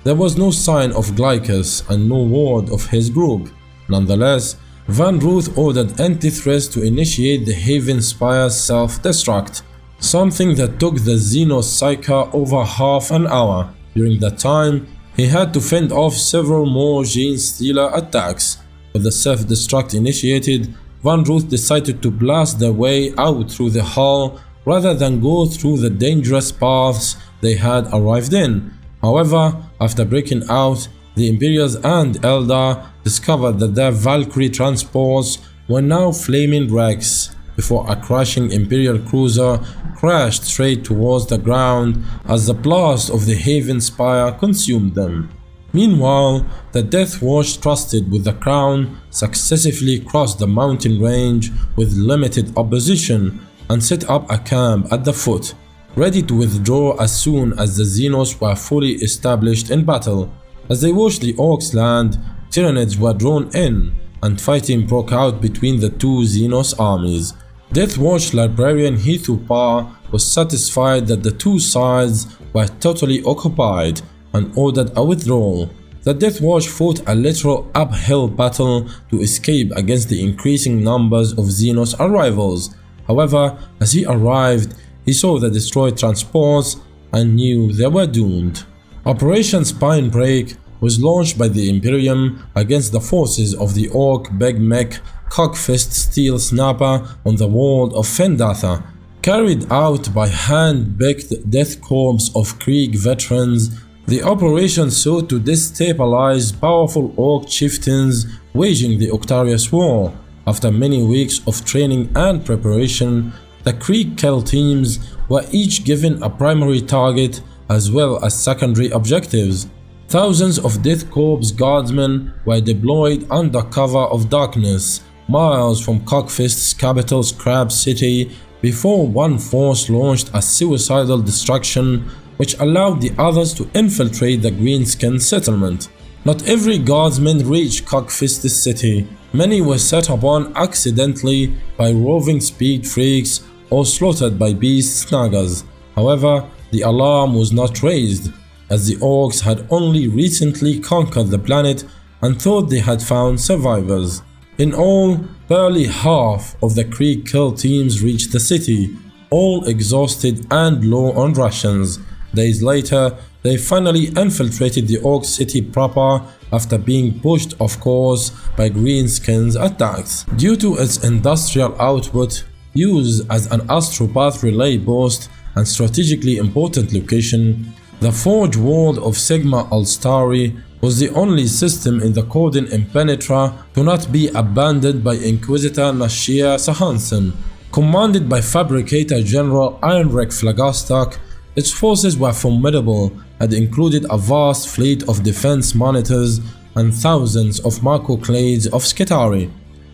There was no sign of Glycus and no word of his group. Nonetheless, Van Ruth ordered Intithris to initiate the Haven Spire's self-destruct, something that took the Xenos Psyker over half an hour. During that time, he had to fend off several more Gene Stealer attacks. With the self-destruct initiated, Van Ruth decided to blast their way out through the hull rather than go through the dangerous paths they had arrived in. However, after breaking out, the Imperials and Eldar discovered that their Valkyrie transports were now flaming wrecks before a crashing Imperial cruiser crashed straight towards the ground as the blast of the Haven Spire consumed them. Meanwhile, the Death Watch, trusted with the Crown, successively crossed the mountain range with limited opposition and set up a camp at the foot, ready to withdraw as soon as the Xenos were fully established in battle. As they watched the Orks land, Tyranids were drawn in, and fighting broke out between the two Xenos armies. Death Watch librarian Hethu Pa was satisfied that the two sides were totally occupied and ordered a withdrawal. The Death Watch fought a literal uphill battle to escape against the increasing numbers of Xenos arrivals. However, as he arrived, he saw the destroyed transports and knew they were doomed. Operation Spinebreak was launched by the Imperium against the forces of the Ork Big Mech Cockfist Steel Snapper on the world of Fendatha. Carried out by hand-picked death corps of Krieg veterans, the operation sought to destabilize powerful Ork chieftains waging the Octarius War. After many weeks of training and preparation, the Krieg kill teams were each given a primary target as well as secondary objectives. Thousands of Death Corps guardsmen were deployed under cover of darkness, miles from Cockfist's capital Scrap City, before one force launched a suicidal destruction which allowed the others to infiltrate the Greenskin settlement. Not every guardsman reached Cockfist's city. Many were set upon accidentally by roving speed freaks or slaughtered by beast snaggers. However, the alarm was not raised, as the Orks had only recently conquered the planet and thought they had found survivors. In all, barely half of the Krieg kill teams reached the city, all exhausted and low on rations. Days later, they finally infiltrated the Ork city proper after being pushed off course by Greenskins' attacks. Due to its industrial output, used as an astropath relay post and strategically important location, the Forge World of Sigma Alstari was the only system in the Cordon Impenetra to not be abandoned by Inquisitor Nashir Sahansen. Commanded by Fabricator General Ironric Phlogistok, its forces were formidable and included a vast fleet of defense monitors and thousands of macroclades of Skitarii.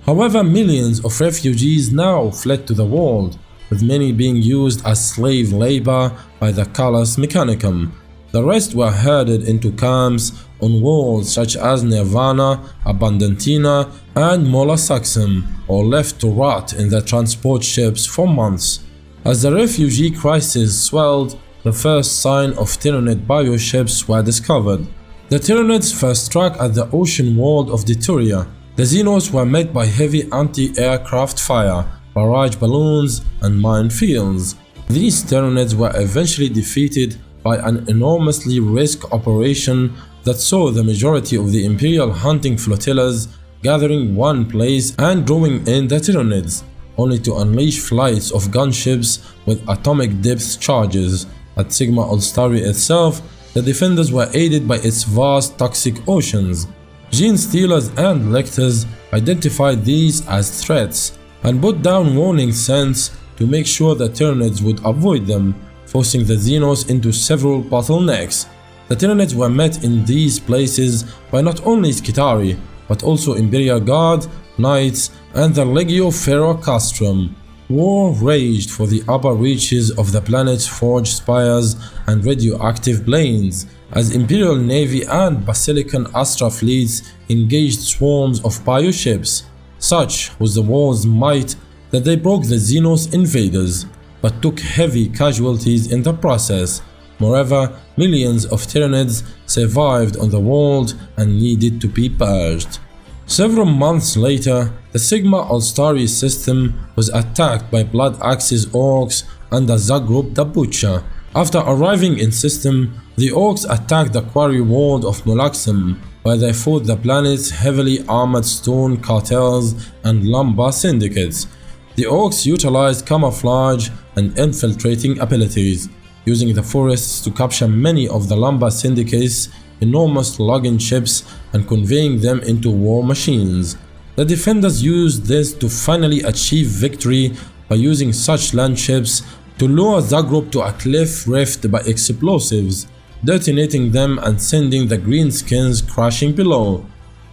However, millions of refugees now fled to the world, with many being used as slave labor by the Callus Mechanicum. The rest were herded into camps on worlds such as Nirvana, Abundantina, and Mola Saxum, or left to rot in their transport ships for months. As the refugee crisis swelled, the first sign of Tyranid bioships were discovered. The Tyranids first struck at the ocean world of Deturia. The Xenos were met by heavy anti-aircraft fire, barrage balloons, and minefields. These Tyranids were eventually defeated by an enormously risky operation that saw the majority of the Imperial hunting flotillas gathering one place and drawing in the Tyranids, only to unleash flights of gunships with atomic depth charges. At Sigma Ulstari itself, the defenders were aided by its vast toxic oceans. Gene Stealers and Lectors identified these as threats and put down warning scents to make sure the Tyranids would avoid them, forcing the Xenos into several bottlenecks. The Tyranids were met in these places by not only Skitarii, but also Imperial Guard, Knights, and the Legio Ferro Castrum. War raged for the upper reaches of the planet's forged spires and radioactive planes, as Imperial Navy and Basilican Astra fleets engaged swarms of bioships. Such was the war's might that they broke the Xenos invaders, but took heavy casualties in the process. Moreover, millions of Tyranids survived on the world and needed to be purged. Several months later, the Sigma Ulstari system was attacked by Blood Axe's Orks and the Zagreb the Butcher. After arriving in system, the Orks attacked the quarry world of Molaxum, where they fought the planet's heavily armored stone cartels and lumber syndicates. The Orks utilized camouflage and infiltrating abilities, using the forests to capture many of the lumber syndicates' enormous logging ships and conveying them into war machines. The defenders used this to finally achieve victory by using such land ships to lure Zagreb to a cliff rift by explosives, detonating them and sending the greenskins crashing below.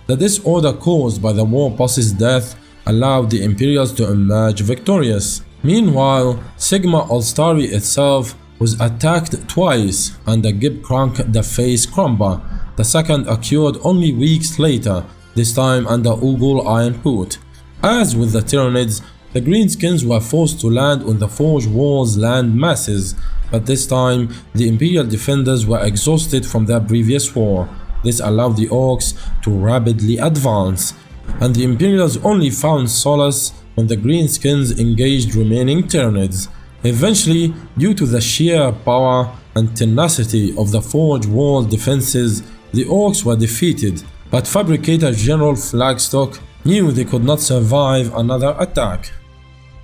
The disorder caused by the war boss's death allowed the Imperials to emerge victorious. Meanwhile, Sigma Ulstari itself was attacked twice under Gibcrank the Face Crumber. The second occurred only weeks later, this time under Ugul Ironfoot. As with the Tyranids, the Greenskins were forced to land on the Forge Wall's land masses, but this time the Imperial defenders were exhausted from their previous war. This allowed the Orks to rapidly advance, and the Imperials only found solace when the Greenskins engaged remaining Tyranids. Eventually, due to the sheer power and tenacity of the Forge Wall defenses, the Orks were defeated, but Fabricator General Flagstock knew they could not survive another attack.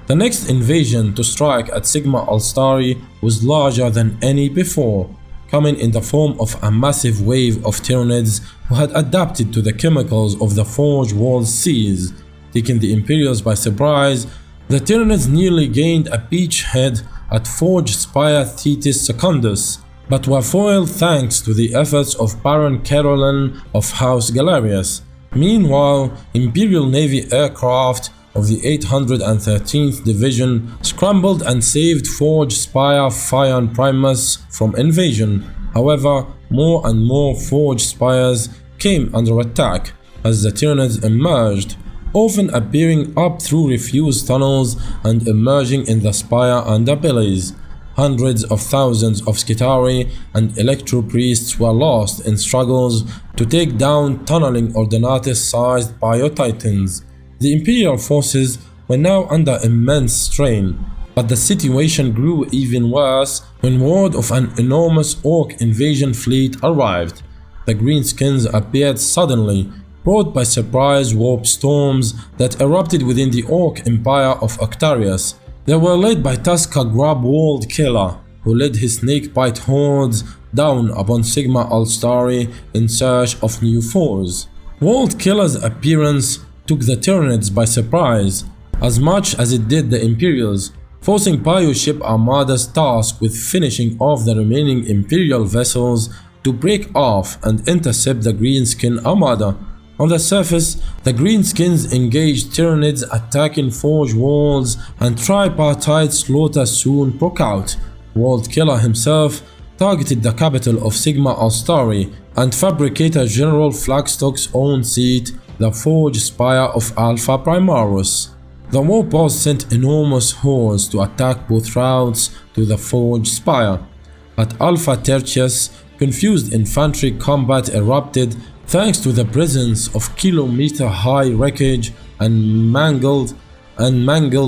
The next invasion to strike at Sigma Ulstari was larger than any before, coming in the form of a massive wave of Tyranids who had adapted to the chemicals of the Forge Wall's seas. Taking the Imperials by surprise, the Tyranids nearly gained a beachhead at Forge Spire Thetis Secundus, but were foiled thanks to the efforts of Baron Carolan of House Galerius. Meanwhile, Imperial Navy aircraft of the 813th Division scrambled and saved Forge Spire Fion Primus from invasion. However, more and more Forge Spires came under attack as the Tyranids emerged, often appearing up through refused tunnels and emerging in the spire underbellies. Hundreds of thousands of Skitarii and Electro-Priests were lost in struggles to take down tunneling Ordinatus-sized Bio-Titans. The Imperial forces were now under immense strain, but the situation grew even worse when word of an enormous Ork invasion fleet arrived. The Greenskins appeared suddenly, brought by surprise warp storms that erupted within the Ork Empire of Octarius. They were led by Tuska Grub World Killer, who led his snakebite hordes down upon Sigma Alstari in search of new foes. World Killer's appearance took the Tyranids by surprise, as much as it did the Imperials, forcing Bioship Armada's task with finishing off the remaining Imperial vessels to break off and intercept the Greenskin Armada. On the surface, the Greenskins engaged Tyranids attacking forge walls, and tripartite slaughter soon broke out. World Killer himself targeted the capital of Sigma Alstari and Fabricator General Flagstock's own seat, the Forge Spire of Alpha Primaris. The war boss sent enormous hordes to attack both routes to the Forge Spire. At Alpha Tertius, confused infantry combat erupted thanks to the presence of kilometer-high wreckage and mangled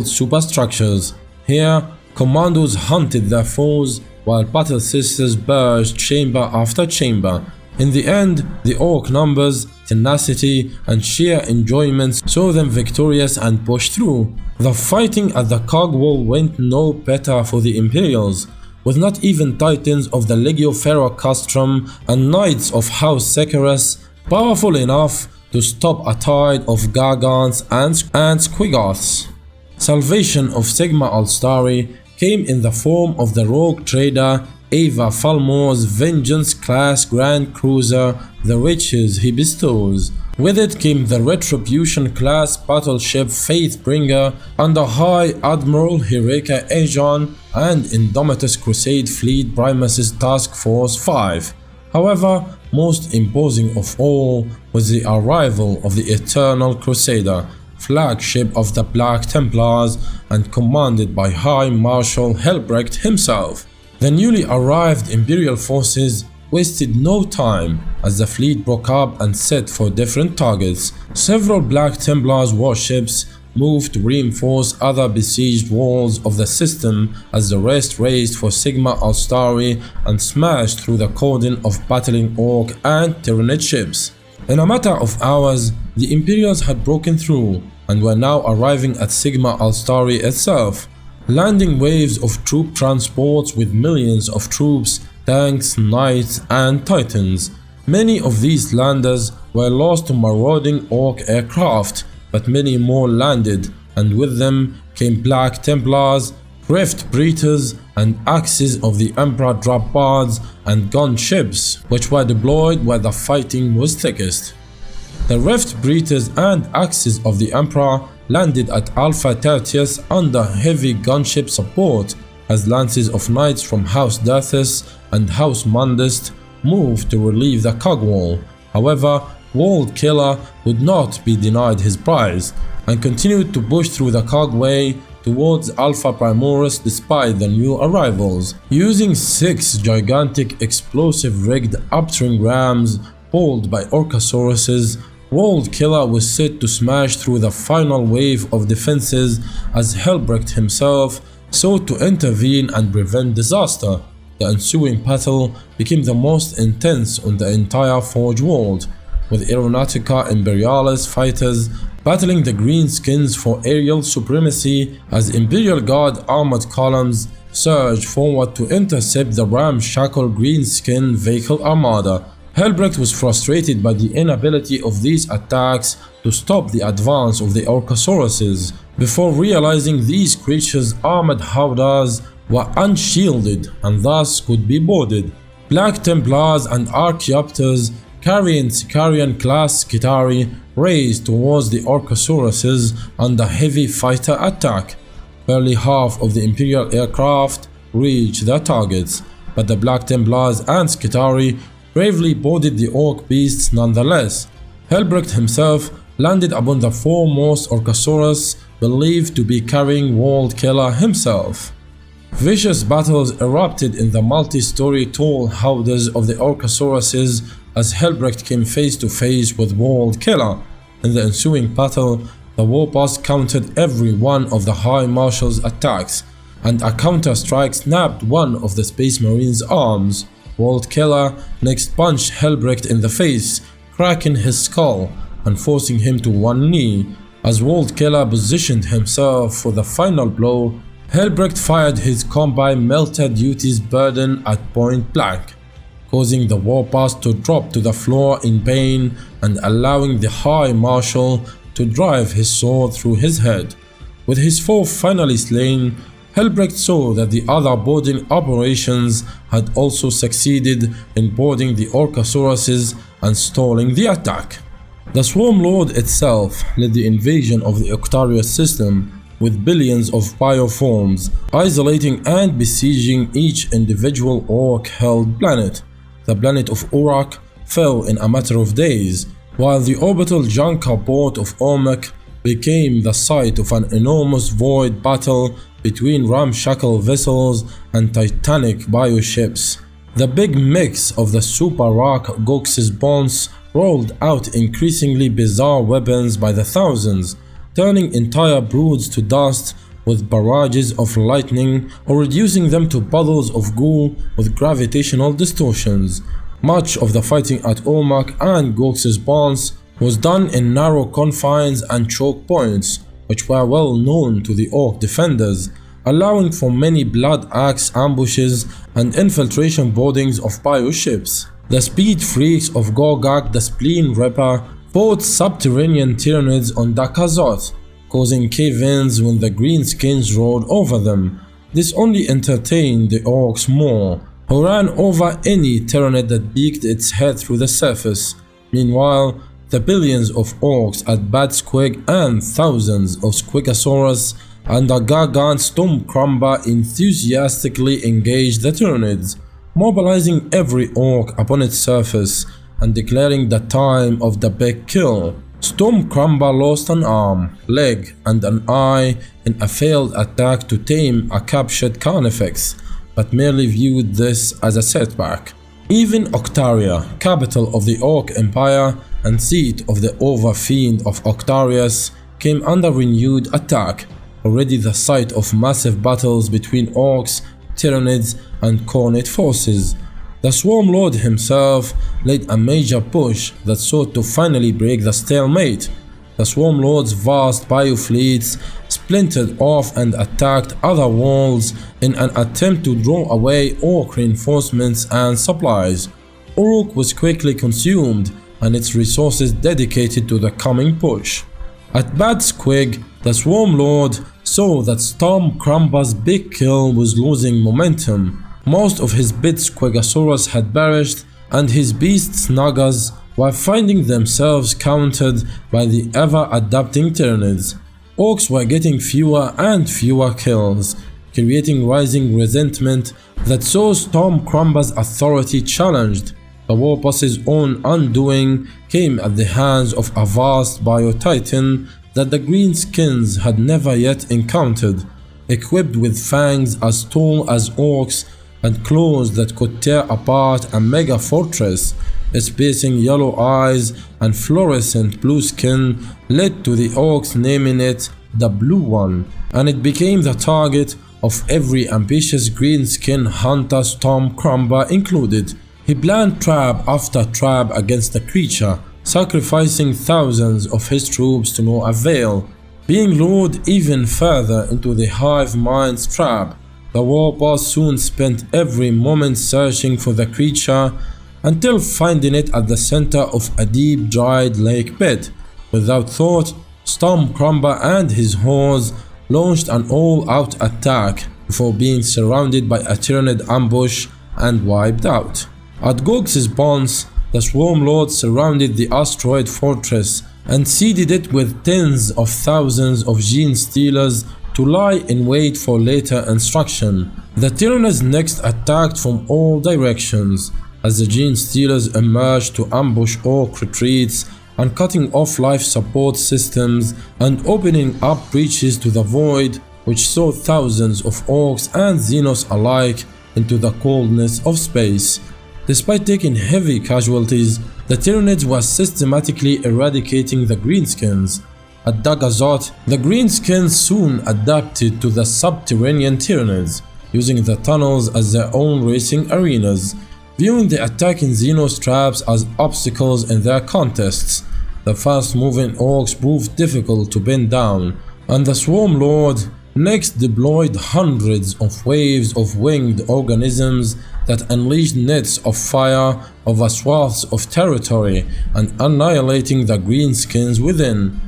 superstructures. Here, commandos hunted their foes while battle sisters burst chamber after chamber. In the end, the Ork numbers, tenacity, and sheer enjoyment saw them victorious and pushed through. The fighting at the cog wall went no better for the Imperials, with not even Titans of the Legio Ferrocastrum and Knights of House Secarus powerful enough to stop a tide of Gargants and Squigoths. Salvation of Sigma Alstari came in the form of the rogue trader Ava Falmore's Vengeance-class Grand Cruiser, the riches he bestows. With it came the Retribution-class battleship Faithbringer under High Admiral Hireka Ejon and Indomitus Crusade Fleet Primus's Task Force 5. However, most imposing of all was the arrival of the Eternal Crusader, flagship of the Black Templars and commanded by High Marshal Helbrecht himself. The newly arrived Imperial forces wasted no time as the fleet broke up and set for different targets. Several Black Templars warships moved to reinforce other besieged walls of the system as the rest raced for Sigma Alstari and smashed through the cordon of battling Ork and Tyranid ships. In a matter of hours, the Imperials had broken through and were now arriving at Sigma Alstari itself, landing waves of troop transports with millions of troops, tanks, knights, and titans. Many of these landers were lost to marauding Ork aircraft, but many more landed, and with them came Black Templars, Rift Breachers, and axes of the Emperor drop bards and gunships, which were deployed where the fighting was thickest. The Rift Breachers and axes of the Emperor landed at Alpha Tertius under heavy gunship support as lances of knights from House Dathus and House Mundist moved to relieve the cogwall. However, World Killer would not be denied his prize and continued to push through the cogway towards Alpha Primaris despite the new arrivals. Using 6 gigantic explosive-rigged uptring rams pulled by Orkasauruses, World Killer was set to smash through the final wave of defenses as Helbrecht himself sought to intervene and prevent disaster. The ensuing battle became the most intense on the entire Forge world, with Aeronautica Imperialis fighters battling the Greenskins for aerial supremacy as Imperial Guard armored columns surged forward to intercept the ramshackle Greenskin vehicle armada. Helbrecht was frustrated by the inability of these attacks to stop the advance of the Orkasauruses, before realizing these creatures' armored howdahs were unshielded and thus could be boarded. Black Templars and Archaeopters carrying Sicarian-class Skitarii raced towards the Orkasauruses under heavy fighter attack. Barely half of the Imperial aircraft reached their targets, but the Black Templars and Skitarii bravely boarded the Ork beasts nonetheless. Helbrecht himself landed upon the foremost Orkasaurus, believed to be carrying World Killer himself. Vicious battles erupted in the multi-story tall howdahs of the Orkasauruses as Helbrecht came face to face with World Killer. In the ensuing battle, the warboss countered every one of the High Marshal's attacks, and a counter-strike snapped one of the Space Marines' arms. World Killer next punched Helbrecht in the face, cracking his skull and forcing him to one knee. As World Killer positioned himself for the final blow, Helbrecht fired his Combine Melta Duties burden at point blank. causing the warpath to drop to the floor in pain and allowing the High Marshal to drive his sword through his head. With his foe finally slain, Helbrecht saw that the other boarding operations had also succeeded in boarding the Orkasauruses and stalling the attack. The Swarm Lord itself led the invasion of the Octarius system with billions of bioforms, isolating and besieging each individual Ork-held planet. The planet of Uruk fell in a matter of days, while the orbital Junker port of Olmec became the site of an enormous void battle between ramshackle vessels and titanic bioships. The big mix of the super rock Gox's bonds rolled out increasingly bizarre weapons by the thousands, turning entire broods to dust with barrages of lightning or reducing them to puddles of goo with gravitational distortions. Much of the fighting at Olmec and Gox's bonds was done in narrow confines and choke points, which were well known to the Ork defenders, allowing for many blood axe ambushes and infiltration boardings of bioships. The speed freaks of Gorgak the Spleen Ripper fought subterranean Tyranids on Dakazot, causing cave-ins when the greenskins rode over them. This only entertained the Orks more, who ran over any Tyranid that peeked its head through the surface. Meanwhile, the billions of Orks at Bad Squig and thousands of Squigosaurus and a Gargant Stormcrumber enthusiastically engaged the Tyranids, mobilizing every Ork upon its surface and declaring the time of the big kill. Stormcrumber lost an arm, leg, and an eye in a failed attack to tame a captured Carnifex, but merely viewed this as a setback. Even Octaria, capital of the Ork Empire and seat of the Overfiend of Octarius, came under renewed attack, already the site of massive battles between Orks, Tyranids, and Khornate forces. The Swarm Lord himself led a major push that sought to finally break the stalemate. The Swarm Lord's vast biofleets splintered off and attacked other worlds in an attempt to draw away Ork reinforcements and supplies. Uruk was quickly consumed and its resources dedicated to the coming push. At Bad Squig, the Swarm Lord saw that Stormcrumber's big kill was losing momentum. Most of his big Squigosaurus had perished, and his beast Snuggas were finding themselves countered by the ever-adapting Tyranids. Orks were getting fewer and fewer kills, creating rising resentment that saw Stormcrumber's authority challenged. The Warpath's own undoing came at the hands of a vast Bio-Titan that the Greenskins had never yet encountered, equipped with fangs as tall as Orks and claws that could tear apart a mega fortress. Its piercing yellow eyes and fluorescent blue skin led to the Orks naming it the Blue One, and it became the target of every ambitious greenskin hunter, Stormcrumber included. He planned trap after trap against the creature, sacrificing thousands of his troops to no avail. Being lured even further into the hive mind's trap, the Warpath soon spent every moment searching for the creature until finding it at the center of a deep dried lake bed. Without thought, Stormcrumber and his hordes launched an all-out attack before being surrounded by a Tyranid ambush and wiped out. At Gox's bonds, the Swarm Lord surrounded the asteroid fortress and seeded it with tens of thousands of gene stealers to lie in wait for later instruction. The Tyranids next attacked from all directions as the gene stealers emerged to ambush Ork retreats and cutting off life support systems and opening up breaches to the void, which saw thousands of Orks and Xenos alike into the coldness of space. Despite taking heavy casualties, the Tyranids were systematically eradicating the Greenskins. At Dagazot, the Greenskins soon adapted to the subterranean Tyranids, using the tunnels as their own racing arenas, viewing the attacking Xenos traps as obstacles in their contests. The fast-moving Orks proved difficult to pin down, and the Swarm Lord next deployed hundreds of waves of winged organisms that unleashed nets of fire over swaths of territory and annihilating the greenskins within.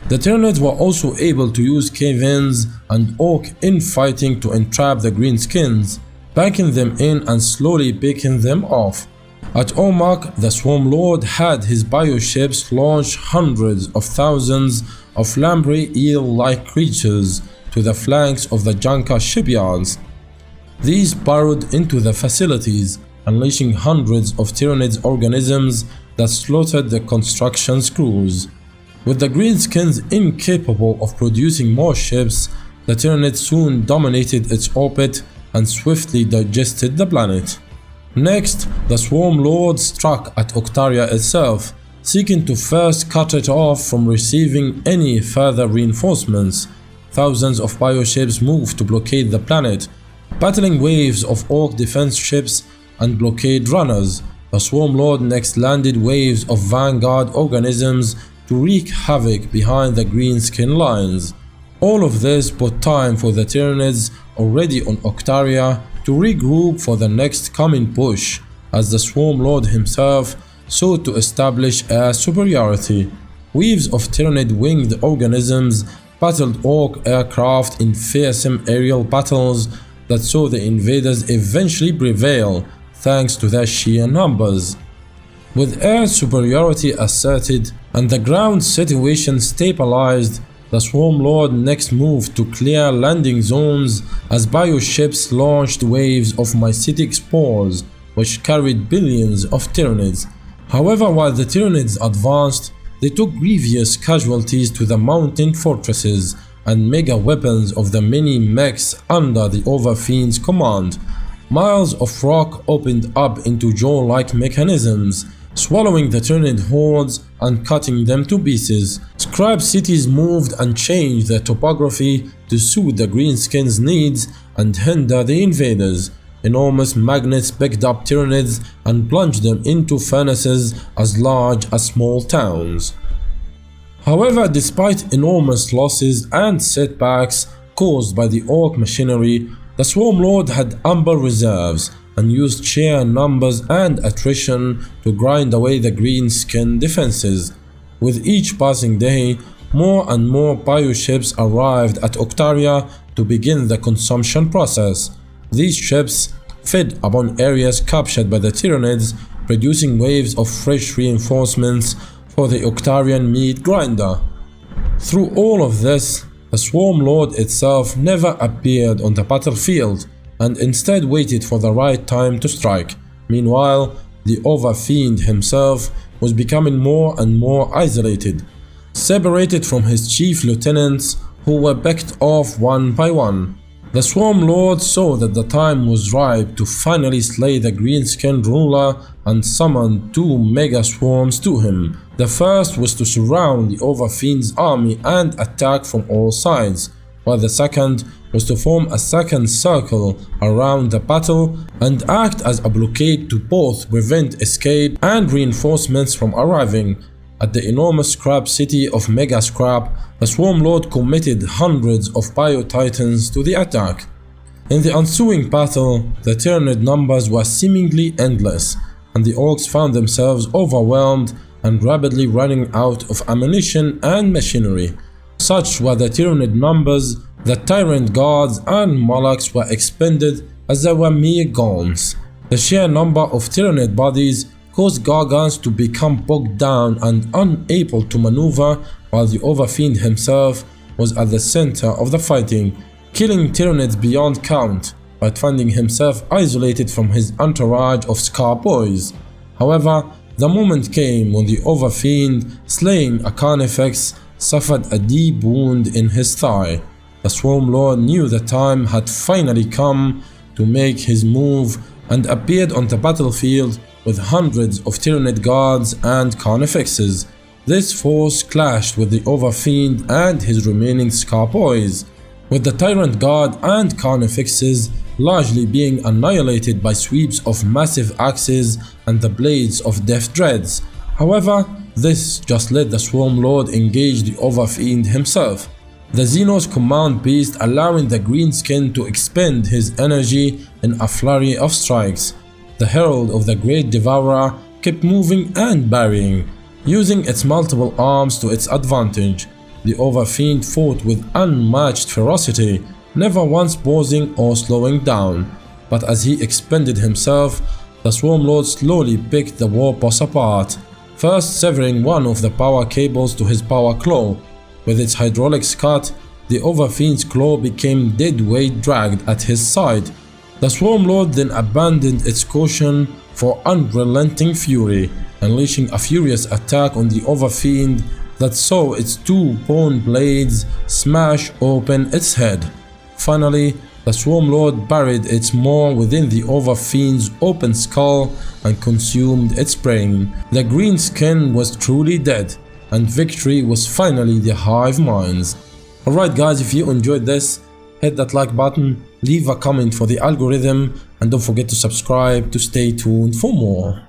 The Tyranids were also able to use cave-ins and orc infighting to entrap the greenskins, backing them in and slowly picking them off. At Ork, the Swarm Lord had his bioships launch hundreds of thousands of lamprey eel-like creatures to the flanks of the Janka shipyards. These burrowed into the facilities, unleashing hundreds of Tyranids organisms that slaughtered the construction's crews. With the greenskins incapable of producing more ships, the Tyranids soon dominated its orbit and swiftly digested the planet. Next, the Swarm Lord struck at Octaria itself, seeking to first cut it off from receiving any further reinforcements. Thousands of bioships moved to blockade the planet, battling waves of Ork defense ships and blockade runners. The Swarm Lord next landed waves of vanguard organisms to wreak havoc behind the greenskin lines. All of this put time for the Tyranids already on Octaria to regroup for the next coming push, as the Swarm Lord himself sought to establish air superiority. Waves of Tyranid winged organisms battled Ork aircraft in fearsome aerial battles that saw the invaders eventually prevail thanks to their sheer numbers. With air superiority asserted and the ground situation stabilized, the Swarm Lord next moved to clear landing zones as bioships launched waves of mycetic spores which carried billions of Tyranids. However, while the Tyranids advanced, they took grievous casualties to the mountain fortresses and mega weapons of the many mechs under the Overfiend's command. Miles of rock opened up into jaw-like mechanisms, swallowing the Tyranid hordes and cutting them to pieces. Scribe cities moved and changed their topography to suit the greenskins' needs and hinder the invaders. Enormous magnets picked up Tyranids and plunged them into furnaces as large as small towns. However, despite enormous losses and setbacks caused by the Ork machinery, the Swarm Lord had ample reserves and used sheer numbers and attrition to grind away the greenskin defenses. With each passing day, more and more bioships arrived at Octaria to begin the consumption process. These ships fed upon areas captured by the Tyranids, producing waves of fresh reinforcements for the Octarian meat grinder. Through all of this, the Swarm Lord itself never appeared on the battlefield and instead waited for the right time to strike. Meanwhile, the Overfiend himself was becoming more and more isolated, separated from his chief lieutenants who were picked off one by one. The Swarm Lord saw that the time was ripe to finally slay the green-skinned ruler and summoned two mega swarms to him. The first was to surround the Overfiend's army and attack from all sides, while the second was to form a second circle around the battle and act as a blockade to both prevent escape and reinforcements from arriving. At the enormous scrap city of Mega Scrap, the Swarm Lord committed hundreds of Bio-Titans to the attack. In the ensuing battle, the Tyranid numbers were seemingly endless, and the Orks found themselves overwhelmed and rapidly running out of ammunition and machinery. Such were the Tyranid numbers that Tyrant guards and Molochs were expended as they were mere gaunts. The sheer number of Tyranid bodies caused Gargants to become bogged down and unable to maneuver, while the Overfiend himself was at the center of the fighting, killing Tyranids beyond count, but finding himself isolated from his entourage of Scar Boys. However, the moment came when the Overfiend, slaying a Carnifex, suffered a deep wound in his thigh. The Swarm Lord knew the time had finally come to make his move and appeared on the battlefield with hundreds of Tyranid guards and Carnifexes. This force clashed with the Overfiend and his remaining Scar Boys, with the Tyrant Guard and Carnifexes largely being annihilated by sweeps of massive axes and the blades of Death Dreads. However, this just let the Swarm Lord engage the Overfiend himself, the Xenos command beast allowing the greenskin to expend his energy in a flurry of strikes. the herald of the Great Devourer kept moving and burying, using its multiple arms to its advantage. The Overfiend fought with unmatched ferocity, never once pausing or slowing down. But as he expended himself, the Swarmlord slowly picked the warboss apart, first severing one of the power cables to his power claw. With its hydraulics cut, the Overfiend's claw became dead weight dragged at his side. The Swarmlord then abandoned its caution for unrelenting fury, unleashing a furious attack on the Overfiend that saw its two bone blades smash open its head. Finally, the Swarmlord buried its maw within the Overfiend's open skull and consumed its brain. The green skin was truly dead, and victory was finally the Hive Mind's. Alright guys, if you enjoyed this, hit that like button, leave a comment for the algorithm, and don't forget to subscribe to stay tuned for more.